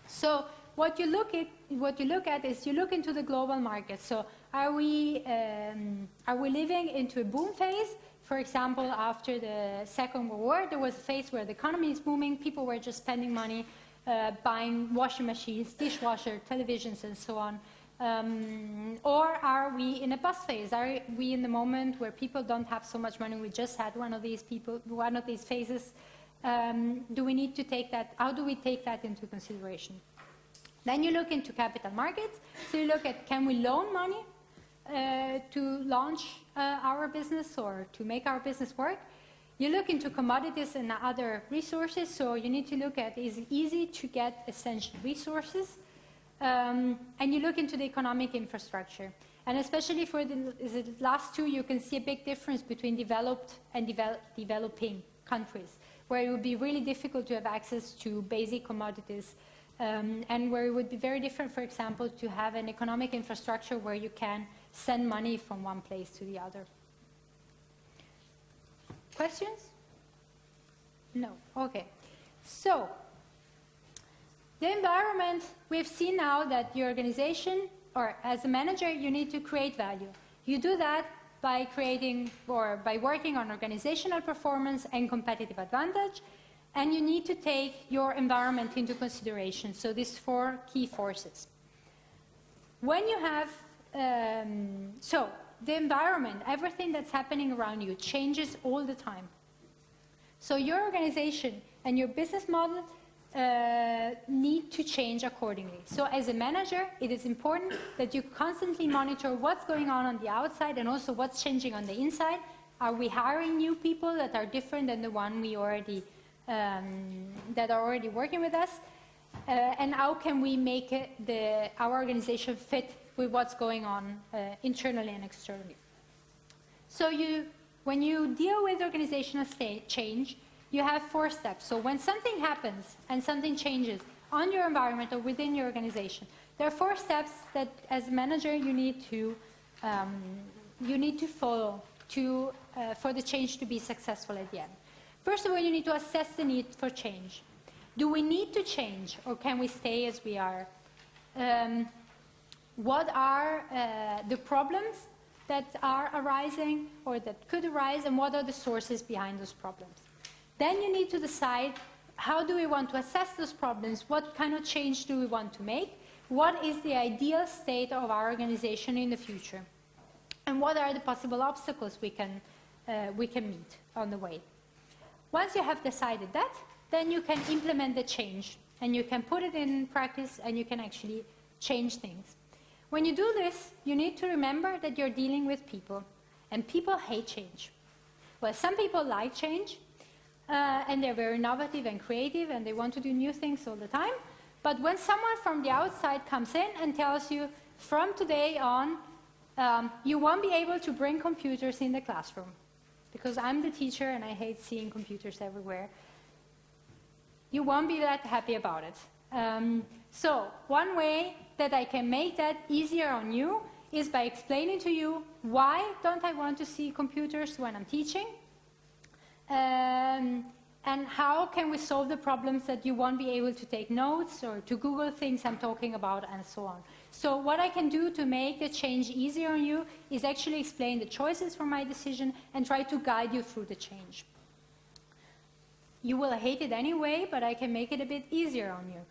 So what you look at is you look into the global market. So are we living into a boom phase? For example, after the Second World War, there was a phase where the economy is booming, people were just spending money, buying washing machines, dishwasher, televisions, and so on. Or are we in a bust phase? Are we in the moment where people don't have so much money? We just had one of these phases. Do we need to take that? How do we take that into consideration? Then you look into capital markets. So you look at, can we loan money to launch our business or to make our business work? You look into commodities and other resources. So you need to look at, is it easy to get essential resources? And you look into the economic infrastructure. And especially for the last two, you can see a big difference between developed and developing countries, where it would be really difficult to have access to basic commodities, and where it would be very different, for example, to have an economic infrastructure where you can send money from one place to the other. Questions? No. Okay. So, the environment, we've seen now that your organization, or as a manager, you need to create value. You do that by creating or by working on organizational performance and competitive advantage, and you need to take your environment into consideration. So these four key forces. When you have, so the environment, everything that's happening around you changes all the time. So your organization and your business model need to change accordingly. So as a manager, it is important that you constantly monitor what's going on the outside and also what's changing on the inside. Are we hiring new people that are different than the one we already that are already working with us? And how can we make our organization fit with what's going on internally and externally? So when you deal with organizational change, you have 4 steps. So when something happens and something changes on your environment or within your organization, there are 4 steps that, as a manager, you need to follow for the change to be successful at the end. First of all, you need to assess the need for change. Do we need to change, or can we stay as we are? What are the problems that are arising or that could arise, and what are the sources behind those problems? Then you need to decide, how do we want to assess those problems? What kind of change do we want to make? What is the ideal state of our organization in the future? And what are the possible obstacles we can meet on the way? Once you have decided that, then you can implement the change, and you can put it in practice, and you can actually change things. When you do this, you need to remember that you're dealing with people, and people hate change. Well, some people like change, and they're very innovative and creative, and they want to do new things all the time. But when someone from the outside comes in and tells you, from today on, you won't be able to bring computers in the classroom, because I'm the teacher and I hate seeing computers everywhere, you won't be that happy about it. So one way that I can make that easier on you is by explaining to you why don't I want to see computers when I'm teaching, and how can we solve the problems that you won't be able to take notes or to Google things I'm talking about and so on. So what I can do to make the change easier on you is actually explain the choices for my decision and try to guide you through the change. You will hate it anyway, but I can make it a bit easier on you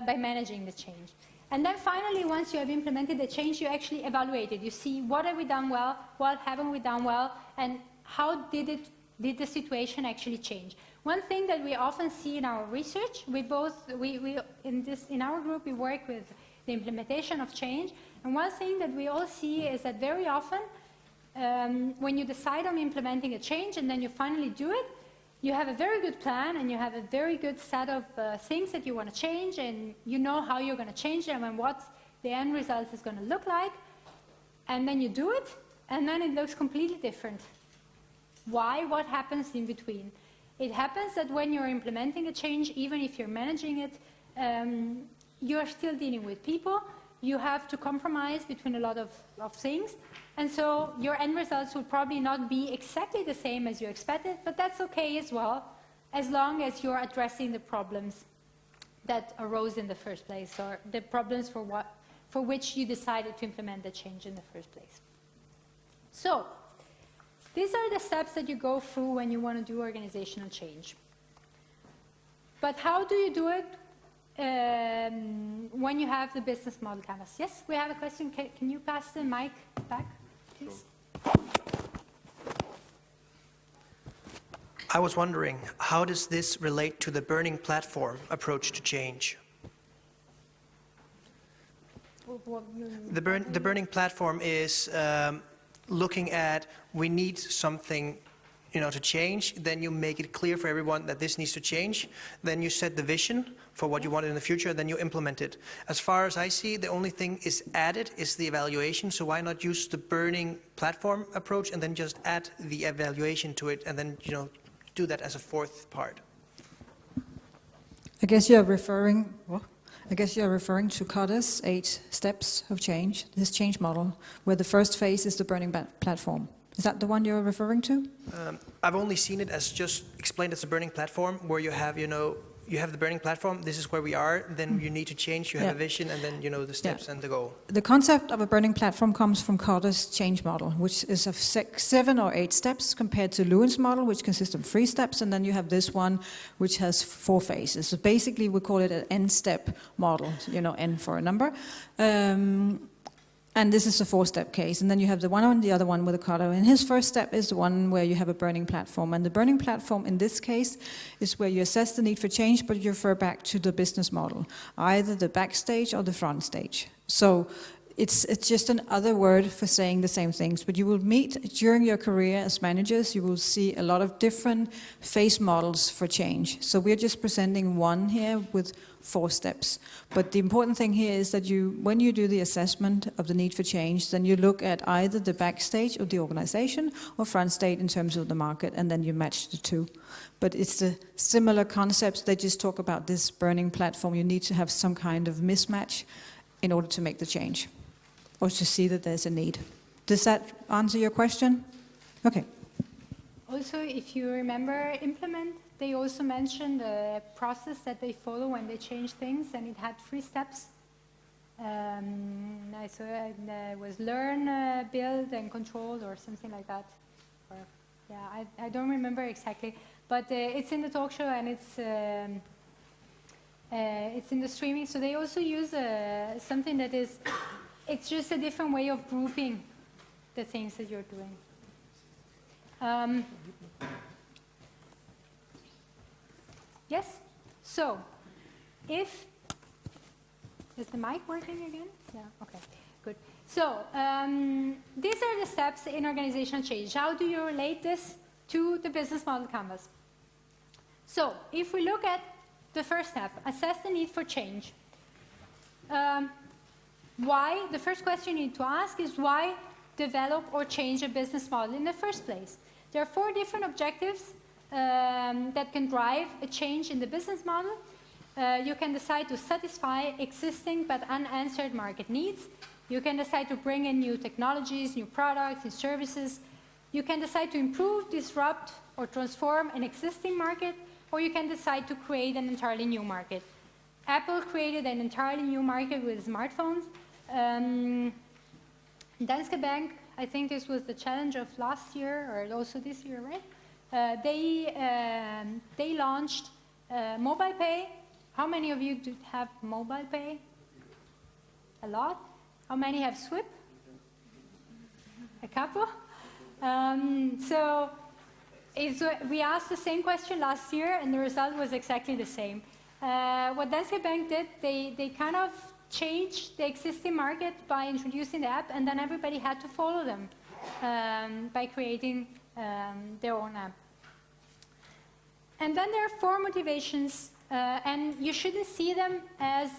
by managing the change. And then finally, once you have implemented the change, you actually evaluate it. You see what have we done well, what haven't we done well, and how did the situation actually change. One thing that we often see in our research, in our group we work with the implementation of change, and one thing that we all see is that very often when you decide on implementing a change and then you finally do it, you have a very good plan and you have a very good set of things that you want to change, and you know how you're going to change them and what the end result is going to look like, and then you do it and then it looks completely different. Why? What happens in between? It happens that when you're implementing a change, even if you're managing it, you're still dealing with people. You have to compromise between a lot of things. And so your end results will probably not be exactly the same as you expected, but that's okay as well, as long as you're addressing the problems that arose in the first place, or the problems for which you decided to implement the change in the first place. So, these are the steps that you go through when you want to do organizational change. But how do you do it when you have the business model canvas? Yes, we have a question. Can you pass the mic back, please? I was wondering, how does this relate to the burning platform approach to change? The burning platform is looking at, we need something, to change. Then you make it clear for everyone that this needs to change. Then you set the vision for what you want in the future. Then you implement it. As far as I see, the only thing is added is the evaluation. So why not use the burning platform approach and then just add the evaluation to it, and then do that as a fourth part? I guess you're referring to Cotter's 8 steps of change, this change model, where the first phase is the burning platform. Is that the one you're referring to? I've only seen it as just explained as a burning platform, where you have, you have the burning platform, this is where we are, then you need to change, you have a vision, and then the steps and the goal. The concept of a burning platform comes from Cotter's change model, which is of 7 or 8 steps compared to Lewin's model, which consists of 3 steps, and then you have this one, which has 4 phases. So basically we call it an n-step model, n for a number. And this is a 4-step case. And then you have the one and the other one with a Cotter. And his first step is the one where you have a burning platform. And the burning platform in this case is where you assess the need for change, but you refer back to the business model, either the backstage or the front stage. So it's just another word for saying the same things. But you will meet during your career as managers, you will see a lot of different phase models for change. So we're just presenting one here with 4 steps. But the important thing here is that when you do the assessment of the need for change, then you look at either the backstage of the organization or front stage in terms of the market, and then you match the two. But it's the similar concepts. They just talk about this burning platform. You need to have some kind of mismatch in order to make the change, or to see that there's a need. Does that answer your question? Okay. Also, if you remember implement, they also mentioned the process that they follow when they change things, and it had 3 steps. I saw it was learn, build, and control, or something like that. Or, yeah, I don't remember exactly, but it's in the talk show, and it's in the streaming. So they also use something that is, it's just a different way of grouping the things that you're doing. Yes? So, is the mic working again? Yeah, okay, good. So, these are the steps in organizational change. How do you relate this to the business model canvas? So, if we look at the first step, assess the need for change. Why? The first question you need to ask is why develop or change a business model in the first place? There are 4 different objectives that can drive a change in the business model. You can decide to satisfy existing but unanswered market needs. You can decide to bring in new technologies, new products, and services. You can decide to improve, disrupt, or transform an existing market, or you can decide to create an entirely new market. Apple created an entirely new market with smartphones. Danske Bank, I think this was the challenge of last year, or also this year, right? They launched mobile pay. How many of you do have mobile pay? A lot. How many have SWIP? A couple. We asked the same question last year, and the result was exactly the same. What Danske Bank did, they kind of changed the existing market by introducing the app, and then everybody had to follow them by creating their own app. And then there are 4 motivations, and you shouldn't see them as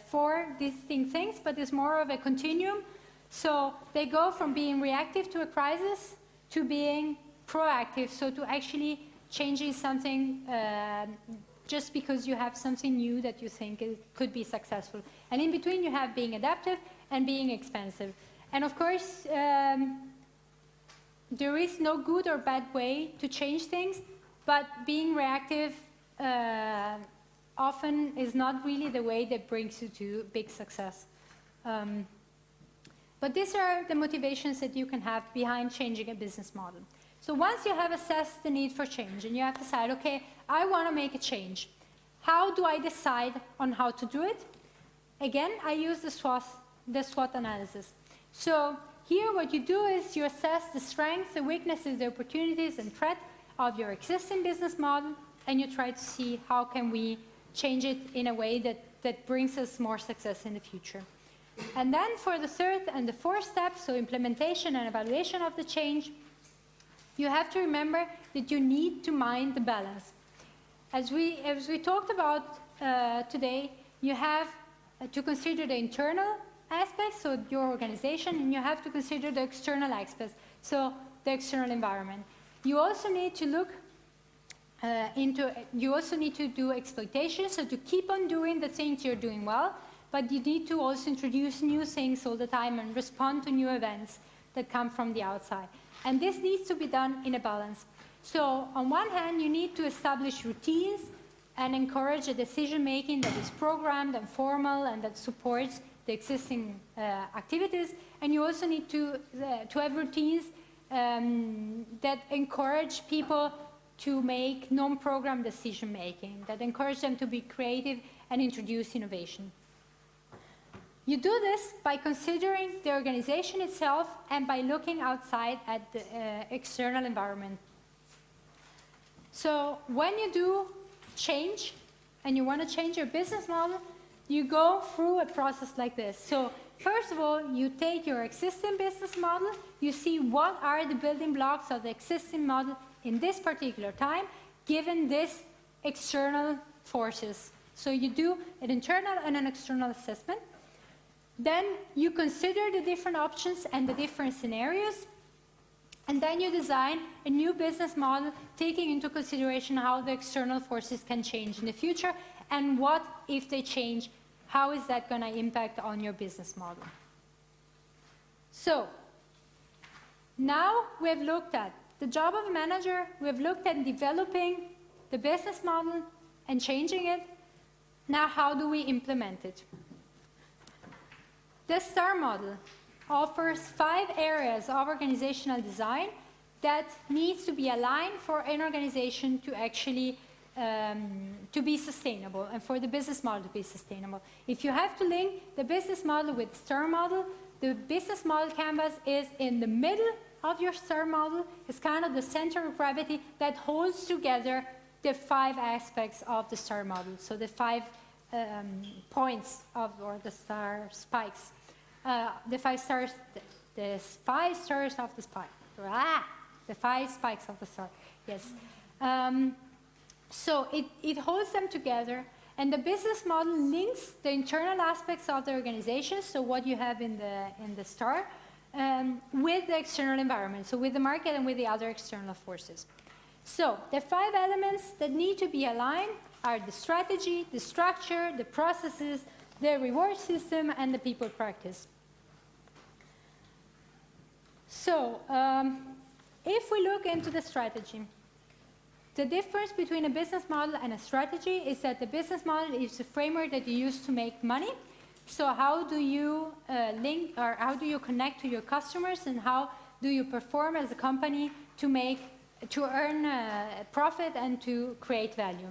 4 distinct things, but it's more of a continuum. So they go from being reactive to a crisis to being proactive, so to actually changing something just because you have something new that you think could be successful. And in between you have being adaptive and being expansive. And of course, there is no good or bad way to change things, but being reactive often is not really the way that brings you to big success. But these are the motivations that you can have behind changing a business model. So once you have assessed the need for change and you have decided, okay, I want to make a change, how do I decide on how to do it? Again, I use the SWOT analysis. So here what you do is you assess the strengths, the weaknesses, the opportunities and threats of your existing business model, and you try to see how can we change it in a way that brings us more success in the future. And then for the 3rd and the 4th step, so implementation and evaluation of the change, you have to remember that you need to mind the balance. As we talked about today, you have to consider the internal aspects, so your organization, and you have to consider the external aspects, so the external environment. You also need to look you also need to do exploitation, so to keep on doing the things you're doing well, but you need to also introduce new things all the time and respond to new events that come from the outside. And this needs to be done in a balance. So on one hand, you need to establish routines and encourage a decision-making that is programmed and formal and that supports the existing activities. And you also need to have routines that encourage people to make non-programmed decision-making, that encourage them to be creative and introduce innovation. You do this by considering the organization itself and by looking outside at the external environment. So when you do change and you want to change your business model, you go through a process like this. So first of all, you take your existing business model, you see what are the building blocks of the existing model in this particular time, given this external forces. So you do an internal and an external assessment. Then you consider the different options and the different scenarios, and then you design a new business model taking into consideration how the external forces can change in the future, and what, if they change, how is that going to impact on your business model. So now we have looked at the job of a manager, we have looked at developing the business model and changing it. Now how do we implement it? The STAR model offers 5 areas of organizational design that needs to be aligned for an organization to actually to be sustainable and for the business model to be sustainable. If you have to link the business model with the STAR model, the business model canvas is in the middle of your STAR model. It's kind of the center of gravity that holds together the 5 aspects of the STAR model. So the 5 points of, or the STAR spikes. The 5 stars, the 5 stars of the spike. The 5 spikes of the star, yes. So it holds them together, and the business model links the internal aspects of the organization, so what you have in the star, with the external environment, so with the market and with the other external forces. So the 5 elements that need to be aligned are the strategy, the structure, the processes, the reward system, and the people practice. So if we look into the strategy, the difference between a business model and a strategy is that the business model is a framework that you use to make money. So how do you link, or how do you connect to your customers, and how do you perform as a company to earn profit and to create value?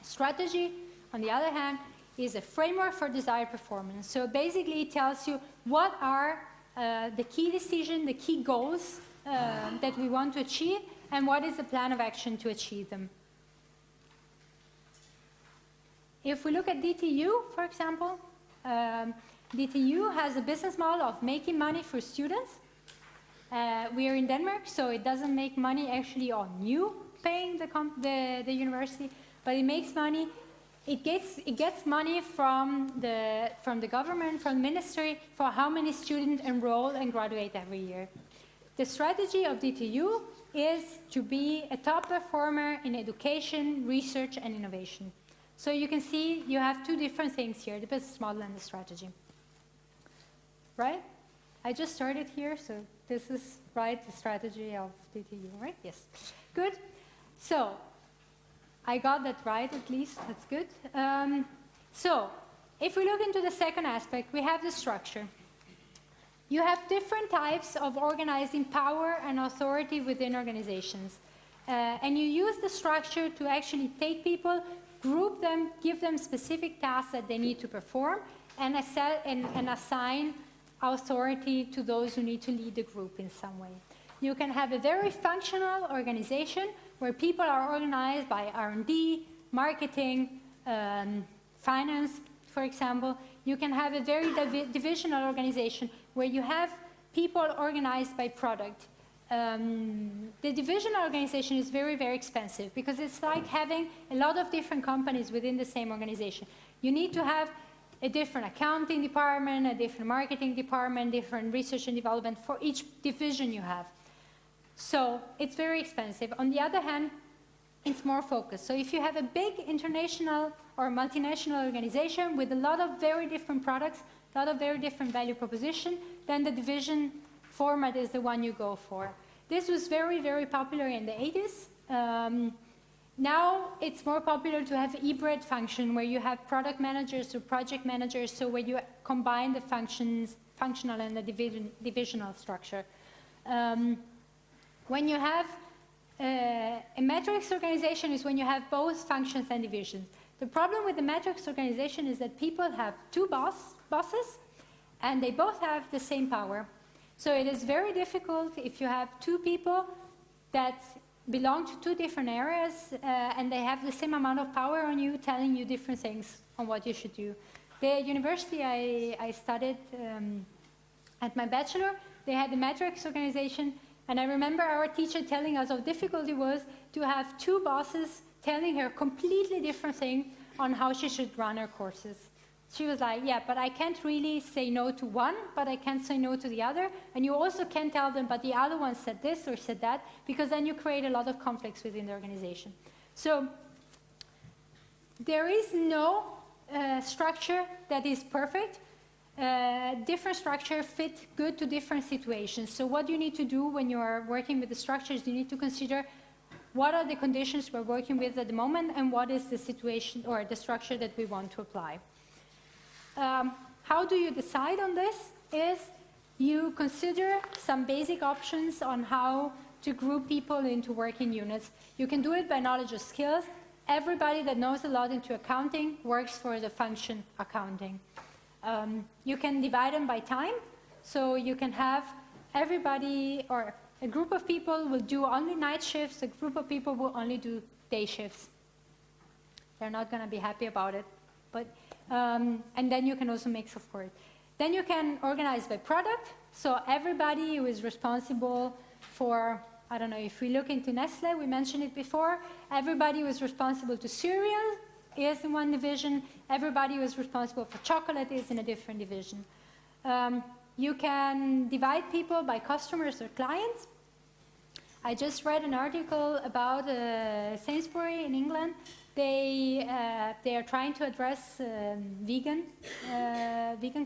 Strategy, on the other hand, is a framework for desired performance. So basically it tells you what are the key decisions, the key goals that we want to achieve, and what is the plan of action to achieve them. If we look at DTU, for example, DTU has a business model of making money for students. We are in Denmark, so it doesn't make money actually on you paying the university, but it makes money. It gets money from the government, from the ministry, for how many students enroll and graduate every year. The strategy of DTU is to be a top performer in education, research, and innovation. So you can see you have 2 different things here, the business model and the strategy. Right? I just started here, so this is right, the strategy of DTU, right? Yes. Good. So I got that right, at least. That's good. So if we look into the second aspect, we have the structure. You have different types of organizing power and authority within organizations. And you use the structure to actually take people, group them, give them specific tasks that they need to perform, and assign authority to those who need to lead the group in some way. You can have a very functional organization where people are organized by R&D, marketing, finance, for example. You can have a very divisional organization where you have people organized by product. The divisional organization is very, very expensive because it's like having a lot of different companies within the same organization. You need to have a different accounting department, a different marketing department, different research and development for each division you have. So it's very expensive. On the other hand, it's more focused. So if you have a big international or multinational organization with a lot of very different products, a lot of very different value proposition, then the division format is the one you go for. This was very, very popular in the 80s. Now it's more popular to have hybrid function where you have product managers or project managers, so where you combine the functional and the divisional structure. When you have a matrix organization is when you have both functions and divisions. The problem with the matrix organization is that people have 2 bosses and they both have the same power. So it is very difficult if you have 2 people that belong to 2 different areas and they have the same amount of power on you, telling you different things on what you should do. The university I studied at my bachelor, they had the matrix organization, and I remember our teacher telling us how difficult it was to have 2 bosses telling her completely different things on how she should run her courses. She was like, yeah, but I can't really say no to one, but I can't say no to the other. And you also can't tell them, but the other one said this or said that, because then you create a lot of conflicts within the organization. So there is no structure that is perfect. Different structure fit good to different situations. So what you need to do when you are working with the structures, you need to consider what are the conditions we're working with at the moment and what is the situation or the structure that we want to apply. How do you decide on this? Is you consider some basic options on how to group people into working units. You can do it by knowledge of skills. Everybody that knows a lot into accounting works for the function accounting. You can divide them by time. So you can have everybody, or a group of people will do only night shifts, a group of people will only do day shifts. They're not going to be happy about it. But and then you can also mix, of course. Then you can organize by product. So everybody who is responsible for, I don't know, if we look into Nestle, we mentioned it before, everybody who is responsible to cereal is in one division. Everybody who is responsible for chocolate is in a different division. You can divide people by customers or clients. I just read an article about Sainsbury in England. They are trying to address vegan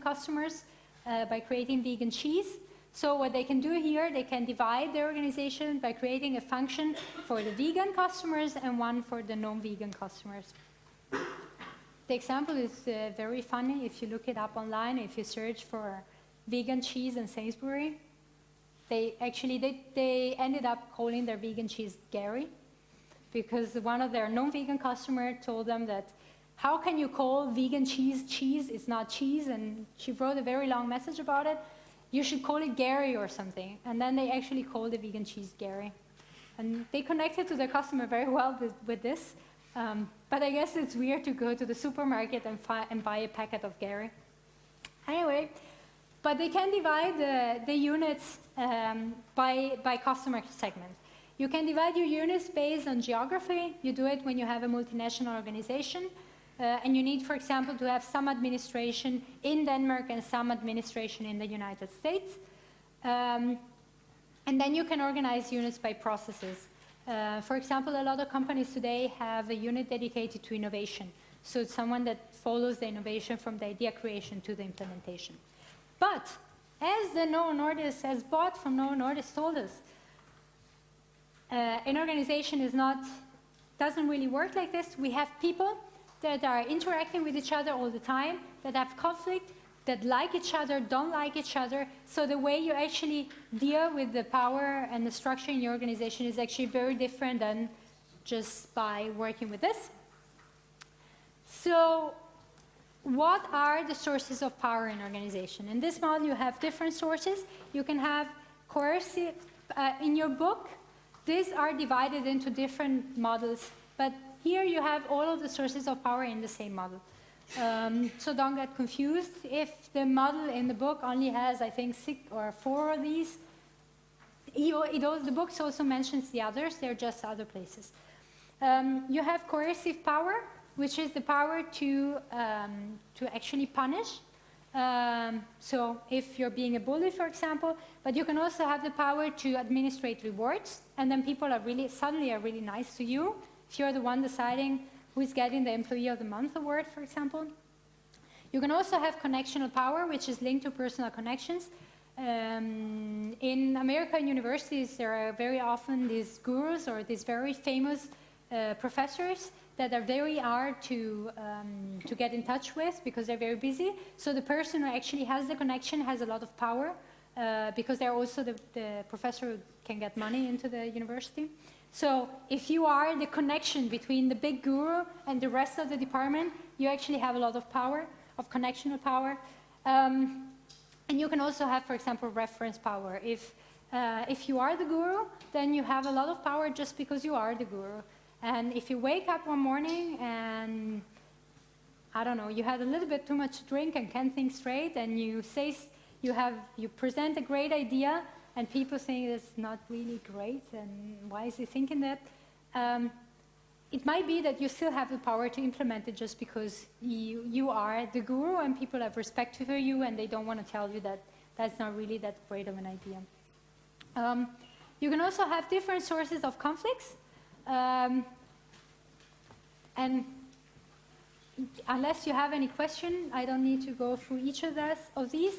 customers by creating vegan cheese. So what they can do here, they can divide their organization by creating a function for the vegan customers and one for the non-vegan customers. The example is very funny. If you look it up online, if you search for vegan cheese in Sainsbury, they ended up calling their vegan cheese Gary, because one of their non-vegan customers told them that, how can you call vegan cheese cheese? It's not cheese. And she wrote a very long message about it. You should call it Gary or something. And then they actually called the vegan cheese Gary. And they connected to their customer very well with this. But I guess it's weird to go to the supermarket and buy a packet of Gary. Anyway, but they can divide the units by customer segment. You can divide your units based on geography. You do it when you have a multinational organization. And you need, for example, to have some administration in Denmark and some administration in the United States. And then you can organize units by processes. For example, a lot of companies today have a unit dedicated to innovation. So it's someone that follows the innovation from the idea creation to the implementation. But as the Novo Nordisk, as Bot from Novo Nordisk told us, an organization doesn't really work like this. We have people that are interacting with each other all the time, that have conflict, that like each other, don't like each other. So the way you actually deal with the power and the structure in your organization is actually very different than just by working with this. So what are the sources of power in organization? In this model, you have different sources. You can have coercive, in your book, these are divided into different models, but here you have all of the sources of power in the same model. So don't get confused. If the model in the book only has, I think, 6 or 4 of these, the book also mentions the others. They're just other places. You have coercive power, which is the power to actually punish. So if you're being a bully, for example, but you can also have the power to administrate rewards, and then people are suddenly really nice to you. If you're the one deciding who's getting the Employee of the Month award, for example. You can also have connectional power, which is linked to personal connections. In American universities, there are very often these gurus or these very famous professors that are very hard to get in touch with because they're very busy. So the person who actually has the connection has a lot of power because they're also the professor who can get money into the university. So if you are the connection between the big guru and the rest of the department, you actually have a lot of power, of connectional power. And you can also have, for example, reference power. If you are the guru, then you have a lot of power just because you are the guru. And if you wake up one morning and, I don't know, you had a little bit too much to drink and can't think straight, and you present a great idea, and people think it's not really great, and why is he thinking that? It might be that you still have the power to implement it just because you are the guru and people have respect for you and they don't want to tell you that that's not really that great of an idea. You can also have different sources of conflicts. And unless you have any question, I don't need to go through each of these.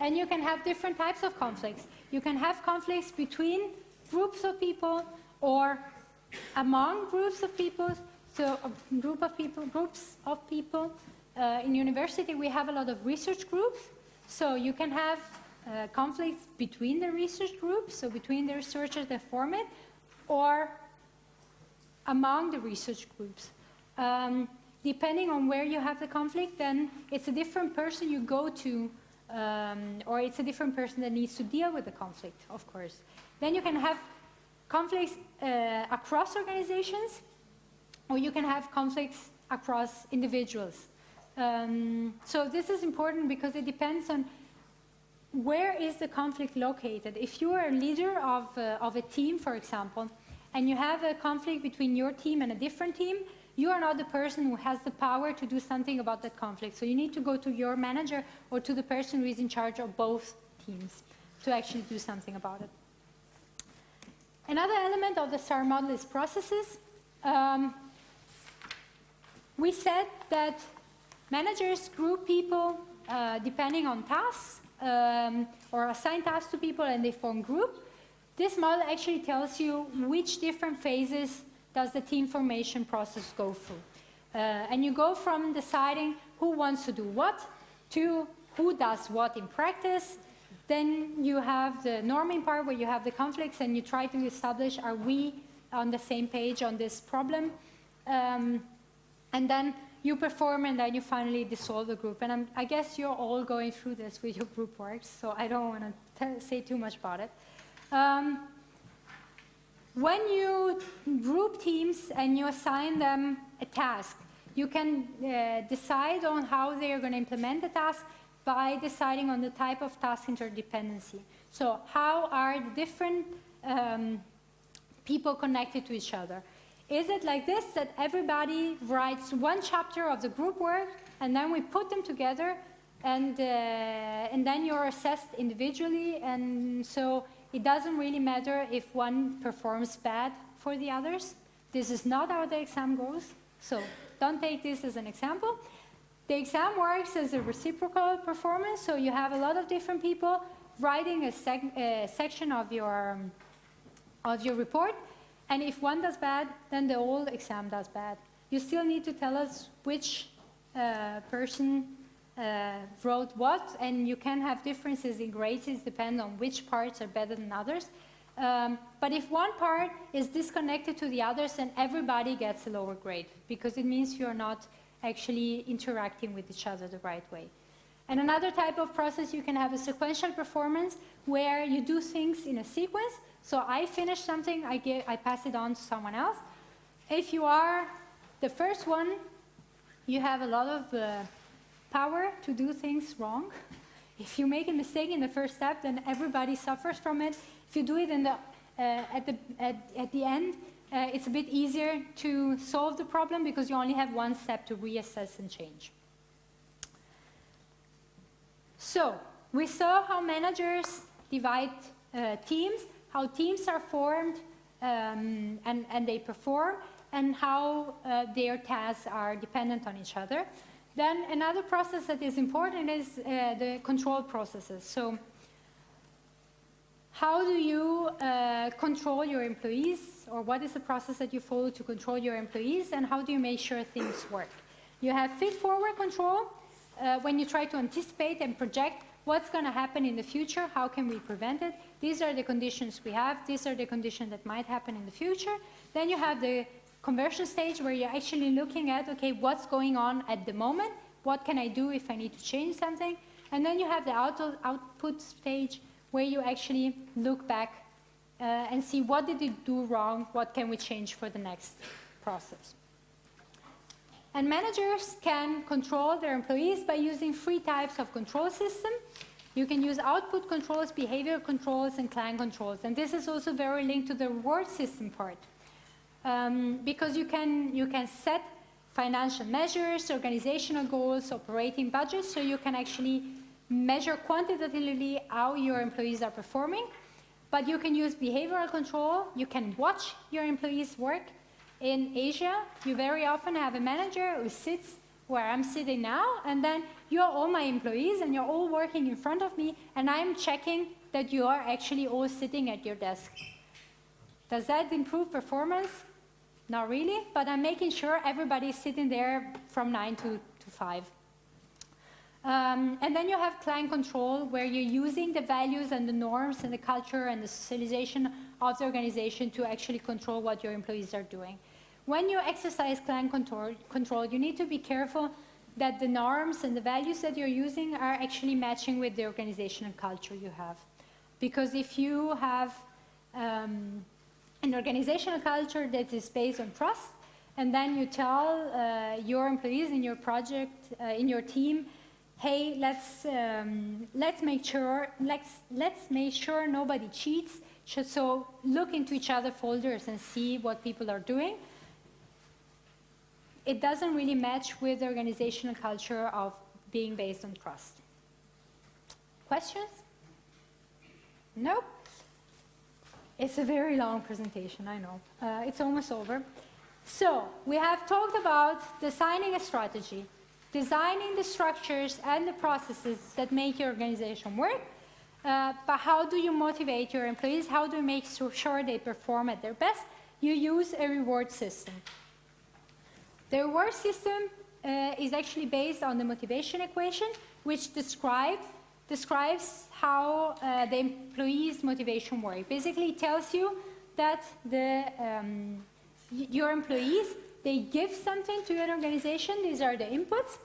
And you can have different types of conflicts. You can have conflicts between groups of people or among groups of people. So groups of people. In university, we have a lot of research groups. So you can have conflicts between the research groups, so between the researchers that form it, or among the research groups. Depending on where you have the conflict, then it's a different person you go to, or it's a different person that needs to deal with the conflict, of course. Then you can have conflicts across organizations, or you can have conflicts across individuals. So this is important because it depends on where is the conflict located. If you are a leader of a team, for example, and you have a conflict between your team and a different team, you are not the person who has the power to do something about that conflict. So you need to go to your manager or to the person who is in charge of both teams to actually do something about it. Another element of the STAR model is processes. We said that managers group people depending on tasks or assign tasks to people and they form groups. This model actually tells you which different phases does the team formation process go through. And you go from deciding who wants to do what to who does what in practice. Then you have the norming part where you have the conflicts and you try to establish, are we on the same page on this problem? And then you perform and then you finally dissolve the group. And I guess you're all going through this with your group works, so I don't want to say too much about it. When you group teams and you assign them a task, you can decide on how they are going to implement the task by deciding on the type of task interdependency. So how are the different people connected to each other? Is it like this, that everybody writes one chapter of the group work and then we put them together and then you're assessed individually, and so it doesn't really matter if one performs bad for the others? This is not how the exam goes, so don't take this as an example. The exam works as a reciprocal performance, so you have a lot of different people writing a section of your report, and if one does bad, then the whole exam does bad. You still need to tell us which person wrote what, and you can have differences in grades, it depends on which parts are better than others. But if one part is disconnected to the others, then everybody gets a lower grade, because it means you're not actually interacting with each other the right way. And another type of process, you can have a sequential performance where you do things in a sequence. So I finish something, I pass it on to someone else. If you are the first one, you have a lot of power to do things wrong. If you make a mistake in the first step, then everybody suffers from it. If you do it in at the end, it's a bit easier to solve the problem because you only have one step to reassess and change. So we saw how managers divide teams, how teams are formed and they perform, and how their tasks are dependent on each other. Then another process that is important is the control processes. So how do you control your employees, or what is the process that you follow to control your employees, and how do you make sure things work? You have feed-forward control, when you try to anticipate and project what's going to happen in the future, how can we prevent it? These are the conditions we have, these are the conditions that might happen in the future. Then you have the conversion stage where you're actually looking at, okay, what's going on at the moment, what can I do if I need to change something? And then you have the output stage where you actually look back and see what did you do wrong, what can we change for the next process. And managers can control their employees by using 3 types of control system. You can use output controls, behavior controls, and client controls. And this is also very linked to the reward system part. Because you can set financial measures, organizational goals, operating budgets, so you can actually measure quantitatively how your employees are performing. But you can use behavioral control, you can watch your employees work. In Asia, you very often have a manager who sits where I'm sitting now, and then you're all my employees and you're all working in front of me, and I'm checking that you are actually all sitting at your desk. Does that improve performance? Not really, but I'm making sure everybody's sitting there from 9 to 5. And then you have client control, where you're using the values and the norms and the culture and the socialization of the organization to actually control what your employees are doing. When you exercise client control, you need to be careful that the norms and the values that you're using are actually matching with the organizational culture you have. Because if you have an organizational culture that is based on trust, and then you tell your employees in your project, in your team, hey, let's make sure nobody cheats. So look into each other's folders and see what people are doing. It doesn't really match with the organizational culture of being based on trust. Questions? No? It's a very long presentation, I know. It's almost over. So, we have talked about designing a strategy, designing the structures and the processes that make your organization work, but how do you motivate your employees? How do you make sure they perform at their best? You use a reward system. The reward system is actually based on the motivation equation, which describes how the employee's motivation works. Basically, it tells you that your employees, they give something to your organization. These are the inputs.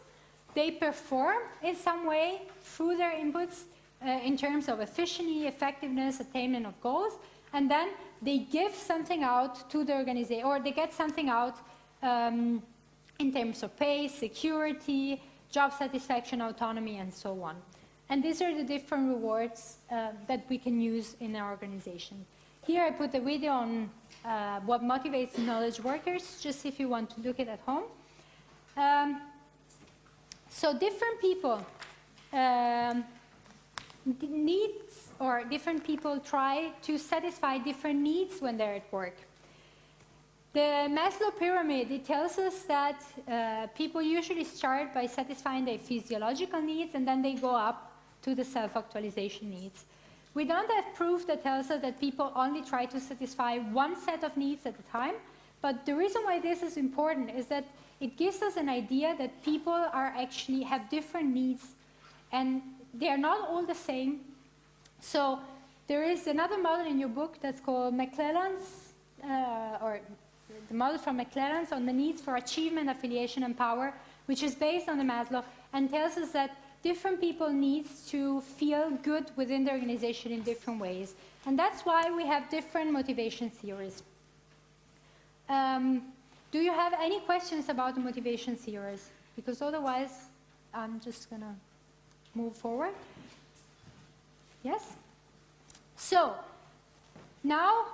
They perform in some way through their inputs in terms of efficiency, effectiveness, attainment of goals, and then they give something out to the organization, or they get something out in terms of pay, security, job satisfaction, autonomy, and so on. And these are the different rewards that we can use in our organization. Here I put a video on what motivates knowledge workers, just if you want to look at home. So different people different people try to satisfy different needs when they're at work. The Maslow pyramid, it tells us that people usually start by satisfying their physiological needs, and then they go up to the self-actualization needs. We don't have proof that tells us that people only try to satisfy one set of needs at a time, but the reason why this is important is that it gives us an idea that people actually have different needs, and they are not all the same. So there is another model in your book that's called McClellan's, or the model from McClellan's on the needs for achievement, affiliation, and power, which is based on the Maslow, and tells us that different people need to feel good within the organization in different ways. And that's why we have different motivation theories. Do you have any questions about the motivation theories? Because otherwise, I'm just going to move forward. Yes? So, now,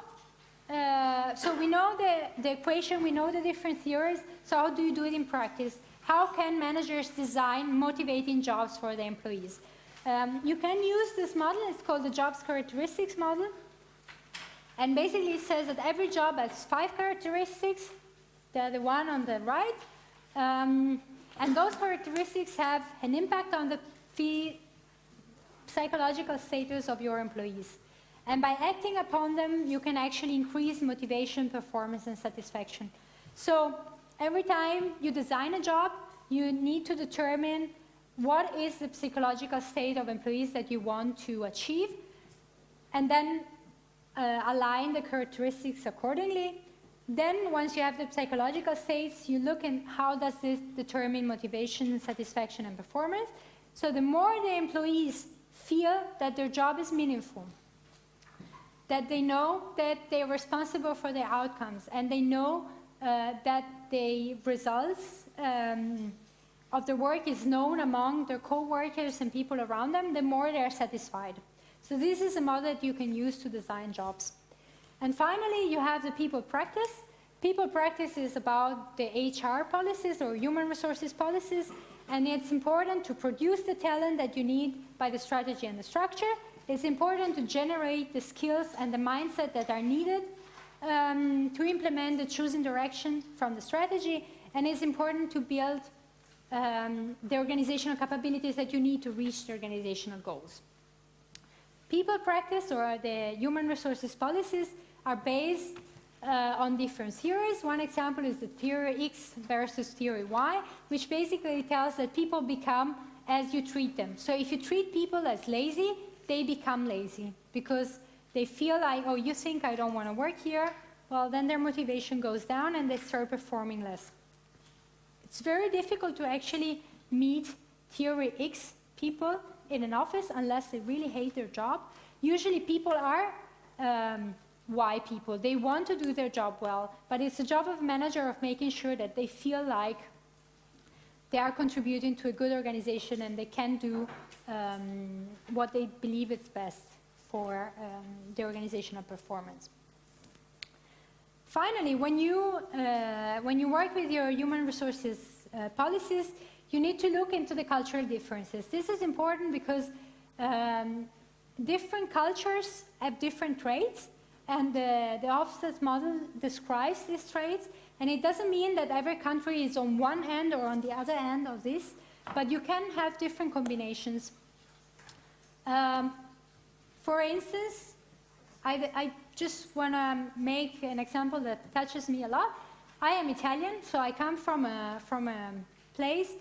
so we know the equation, we know the different theories, so how do you do it in practice? How can managers design motivating jobs for their employees? You can use this model, it's called the jobs characteristics model. And basically it says that every job has 5 characteristics, the one on the right. And those characteristics have an impact on the psychological status of your employees. And by acting upon them, you can actually increase motivation, performance, and satisfaction. So every time you design a job, you need to determine what is the psychological state of employees that you want to achieve, and then align the characteristics accordingly. Then, once you have the psychological states, you look at how does this determine motivation, satisfaction, and performance. So the more the employees feel that their job is meaningful, that they know that they're responsible for their outcomes, and they know that the results of their work is known among their co-workers and people around them, the more they're satisfied. So this is a model that you can use to design jobs. And finally, you have the people practice. People practice is about the HR policies or human resources policies, and it's important to produce the talent that you need by the strategy and the structure. It's important to generate the skills and the mindset that are needed to implement the chosen direction from the strategy, and it's important to build the organizational capabilities that you need to reach the organizational goals. People practice, or the human resources policies, are based on different theories. One example is the theory X versus theory Y, which basically tells that people become as you treat them. So if you treat people as lazy, they become lazy because they feel like, oh, you think I don't want to work here? Well, then their motivation goes down and they start performing less. It's very difficult to actually meet theory X people in an office unless they really hate their job. Usually people are Y people. They want to do their job well, but it's the job of a manager of making sure that they feel like they are contributing to a good organization and they can do what they believe is best for the organizational performance. Finally, when you work with your human resources policies, you need to look into the cultural differences. This is important because different cultures have different traits, And the offset model describes these traits, and it doesn't mean that every country is on one end or on the other end of this, but you can have different combinations. For instance, I just want to make an example that touches me a lot. I am Italian, so I come from a place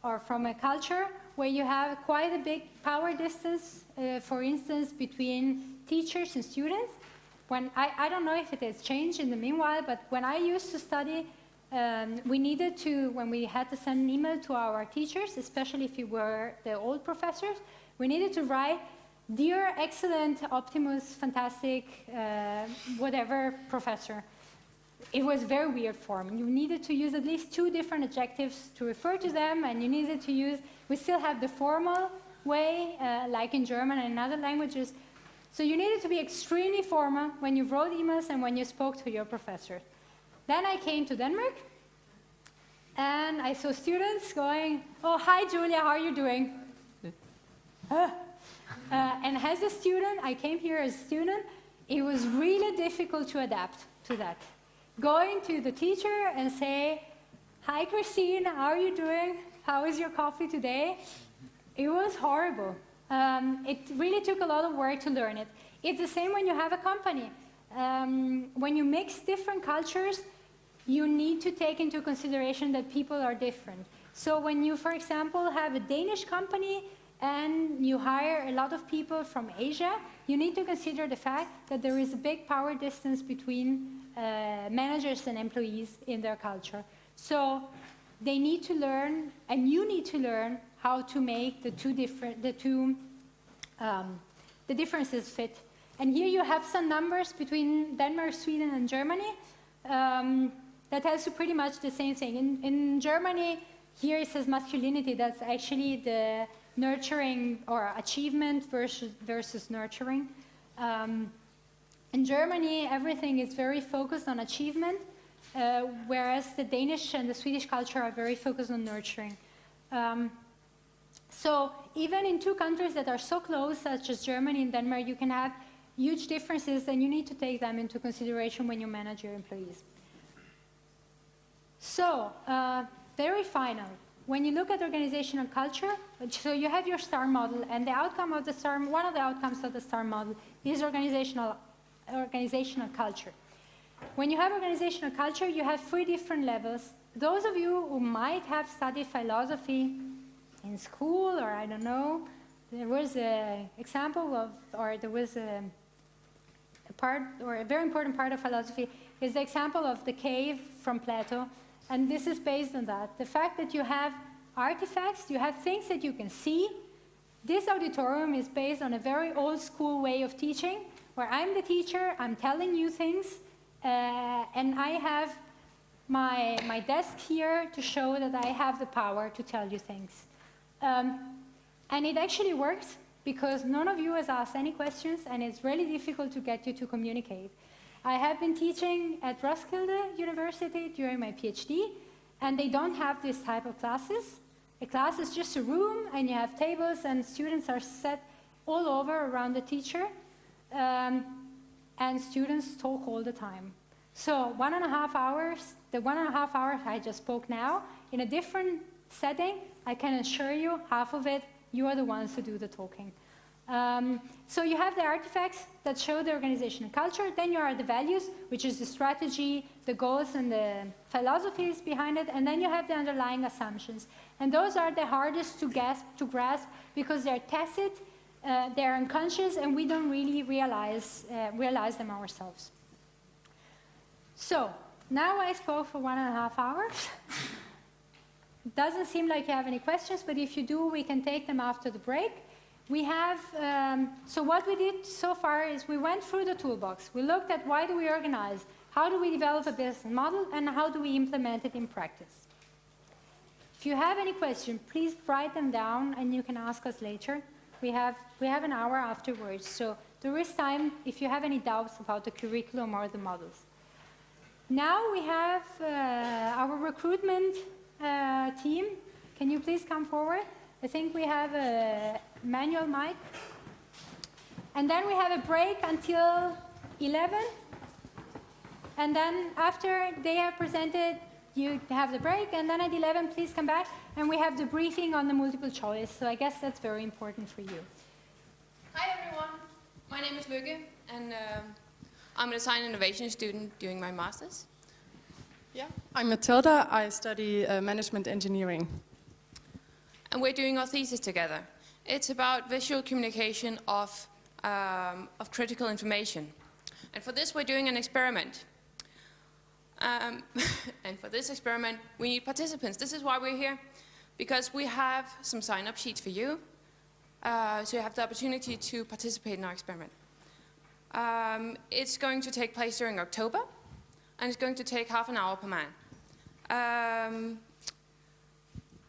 or from a culture where you have quite a big power distance, for instance, between teachers and students. When I don't know if it has changed in the meanwhile, but when I used to study, we needed to, when we had to send an email to our teachers, especially if you were the old professors, we needed to write, "Dear excellent, optimus, fantastic, whatever professor." It was very weird form. You needed to use at least 2 different adjectives to refer to them, and you needed to use, we still have the formal way, like in German and in other languages. So you needed to be extremely formal when you wrote emails and when you spoke to your professor. Then I came to Denmark, and I saw students going, "Oh, hi Julia, how are you doing?" And as a student, I came here as a student, it was really difficult to adapt to that. Going to the teacher and say, "Hi Christine, how are you doing? How is your coffee today?" It was horrible. It really took a lot of work to learn it. It's the same when you have a company. When you mix different cultures, you need to take into consideration that people are different. So when you, for example, have a Danish company and you hire a lot of people from Asia, you need to consider the fact that there is a big power distance between managers and employees in their culture. So they need to learn, and you need to learn, how to make the differences fit. And here you have some numbers between Denmark, Sweden, and Germany that tells you pretty much the same thing. In Germany, here it says masculinity. That's actually the nurturing or achievement versus nurturing. In Germany, everything is very focused on achievement, whereas the Danish and the Swedish culture are very focused on nurturing. So even in 2 countries that are so close, such as Germany and Denmark, you can have huge differences, and you need to take them into consideration when you manage your employees. So, very final. When you look at organizational culture, so you have your STAR model, and the outcome of the STAR, one of the outcomes of the STAR model is organizational culture. When you have organizational culture, you have 3 different levels. Those of you who might have studied philosophy in school, or I don't know, there was an example of, or there was a part, or a very important part of philosophy, is the example of the cave from Plato, and this is based on that. The fact that you have artifacts, you have things that you can see. This auditorium is based on a very old school way of teaching, where I'm the teacher, I'm telling you things, and I have my desk here to show that I have the power to tell you things. And it actually works, because none of you has asked any questions, and it's really difficult to get you to communicate. I have been teaching at Roskilde University during my PhD, and they don't have this type of classes. A class is just a room, and you have tables, and students are set all over around the teacher, and students talk all the time. So 1.5 hours, the 1.5 hours I just spoke now, in a different setting, I can assure you, half of it, you are the ones who do the talking. So you have the artifacts that show the organizational culture, then you are the values, which is the strategy, the goals, and the philosophies behind it, and then you have the underlying assumptions. And those are the hardest to grasp because they're tacit, they're unconscious, and we don't really realize them ourselves. So, now I spoke for 1.5 hours. Doesn't seem like you have any questions, but if you do, we can take them after the break. We have, so what we did so far is we went through the toolbox. We looked at why do we organize, how do we develop a business model, and how do we implement it in practice. If you have any questions, please write them down, and you can ask us later. We have an hour afterwards, so there is time if you have any doubts about the curriculum or the models. Now we have our recruitment team. Can you please come forward? I think we have a manual mic. And then we have a break until 11. And then after they have presented, you have the break, and then at 11, please come back, and we have the briefing on the multiple choice. So I guess that's very important for you. Hi everyone, my name is Lykke, and I'm a design innovation student doing my master's. Yeah, I'm Matilda. I study management engineering. And we're doing our thesis together. It's about visual communication of critical information. And for this, we're doing an experiment. And for this experiment, we need participants. This is why we're here, because we have some sign-up sheets for you. So you have the opportunity to participate in our experiment. It's going to take place during October, and it's going to take half an hour per man.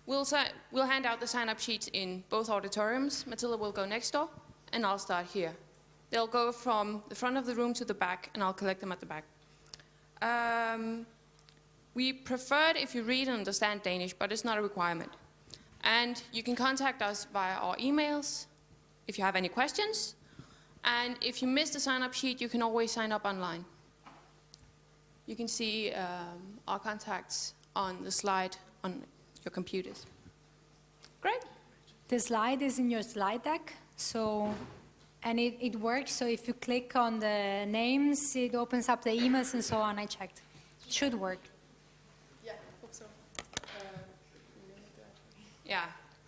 We'll hand out the sign-up sheets in both auditoriums. Matilda will go next door, and I'll start here. They'll go from the front of the room to the back, and I'll collect them at the back. We prefer it if you read and understand Danish, but it's not a requirement. And you can contact us via our emails if you have any questions. And if you missed the sign-up sheet, you can always sign up online. You can see our contacts on the slide on your computers. Great. The slide is in your slide deck, and it works. So if you click on the names, it opens up the emails and so on. I checked. It should work. Yeah, I hope so. Yeah.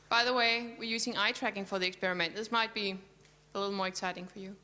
By the way, we're using eye tracking for the experiment. This might be a little more exciting for you.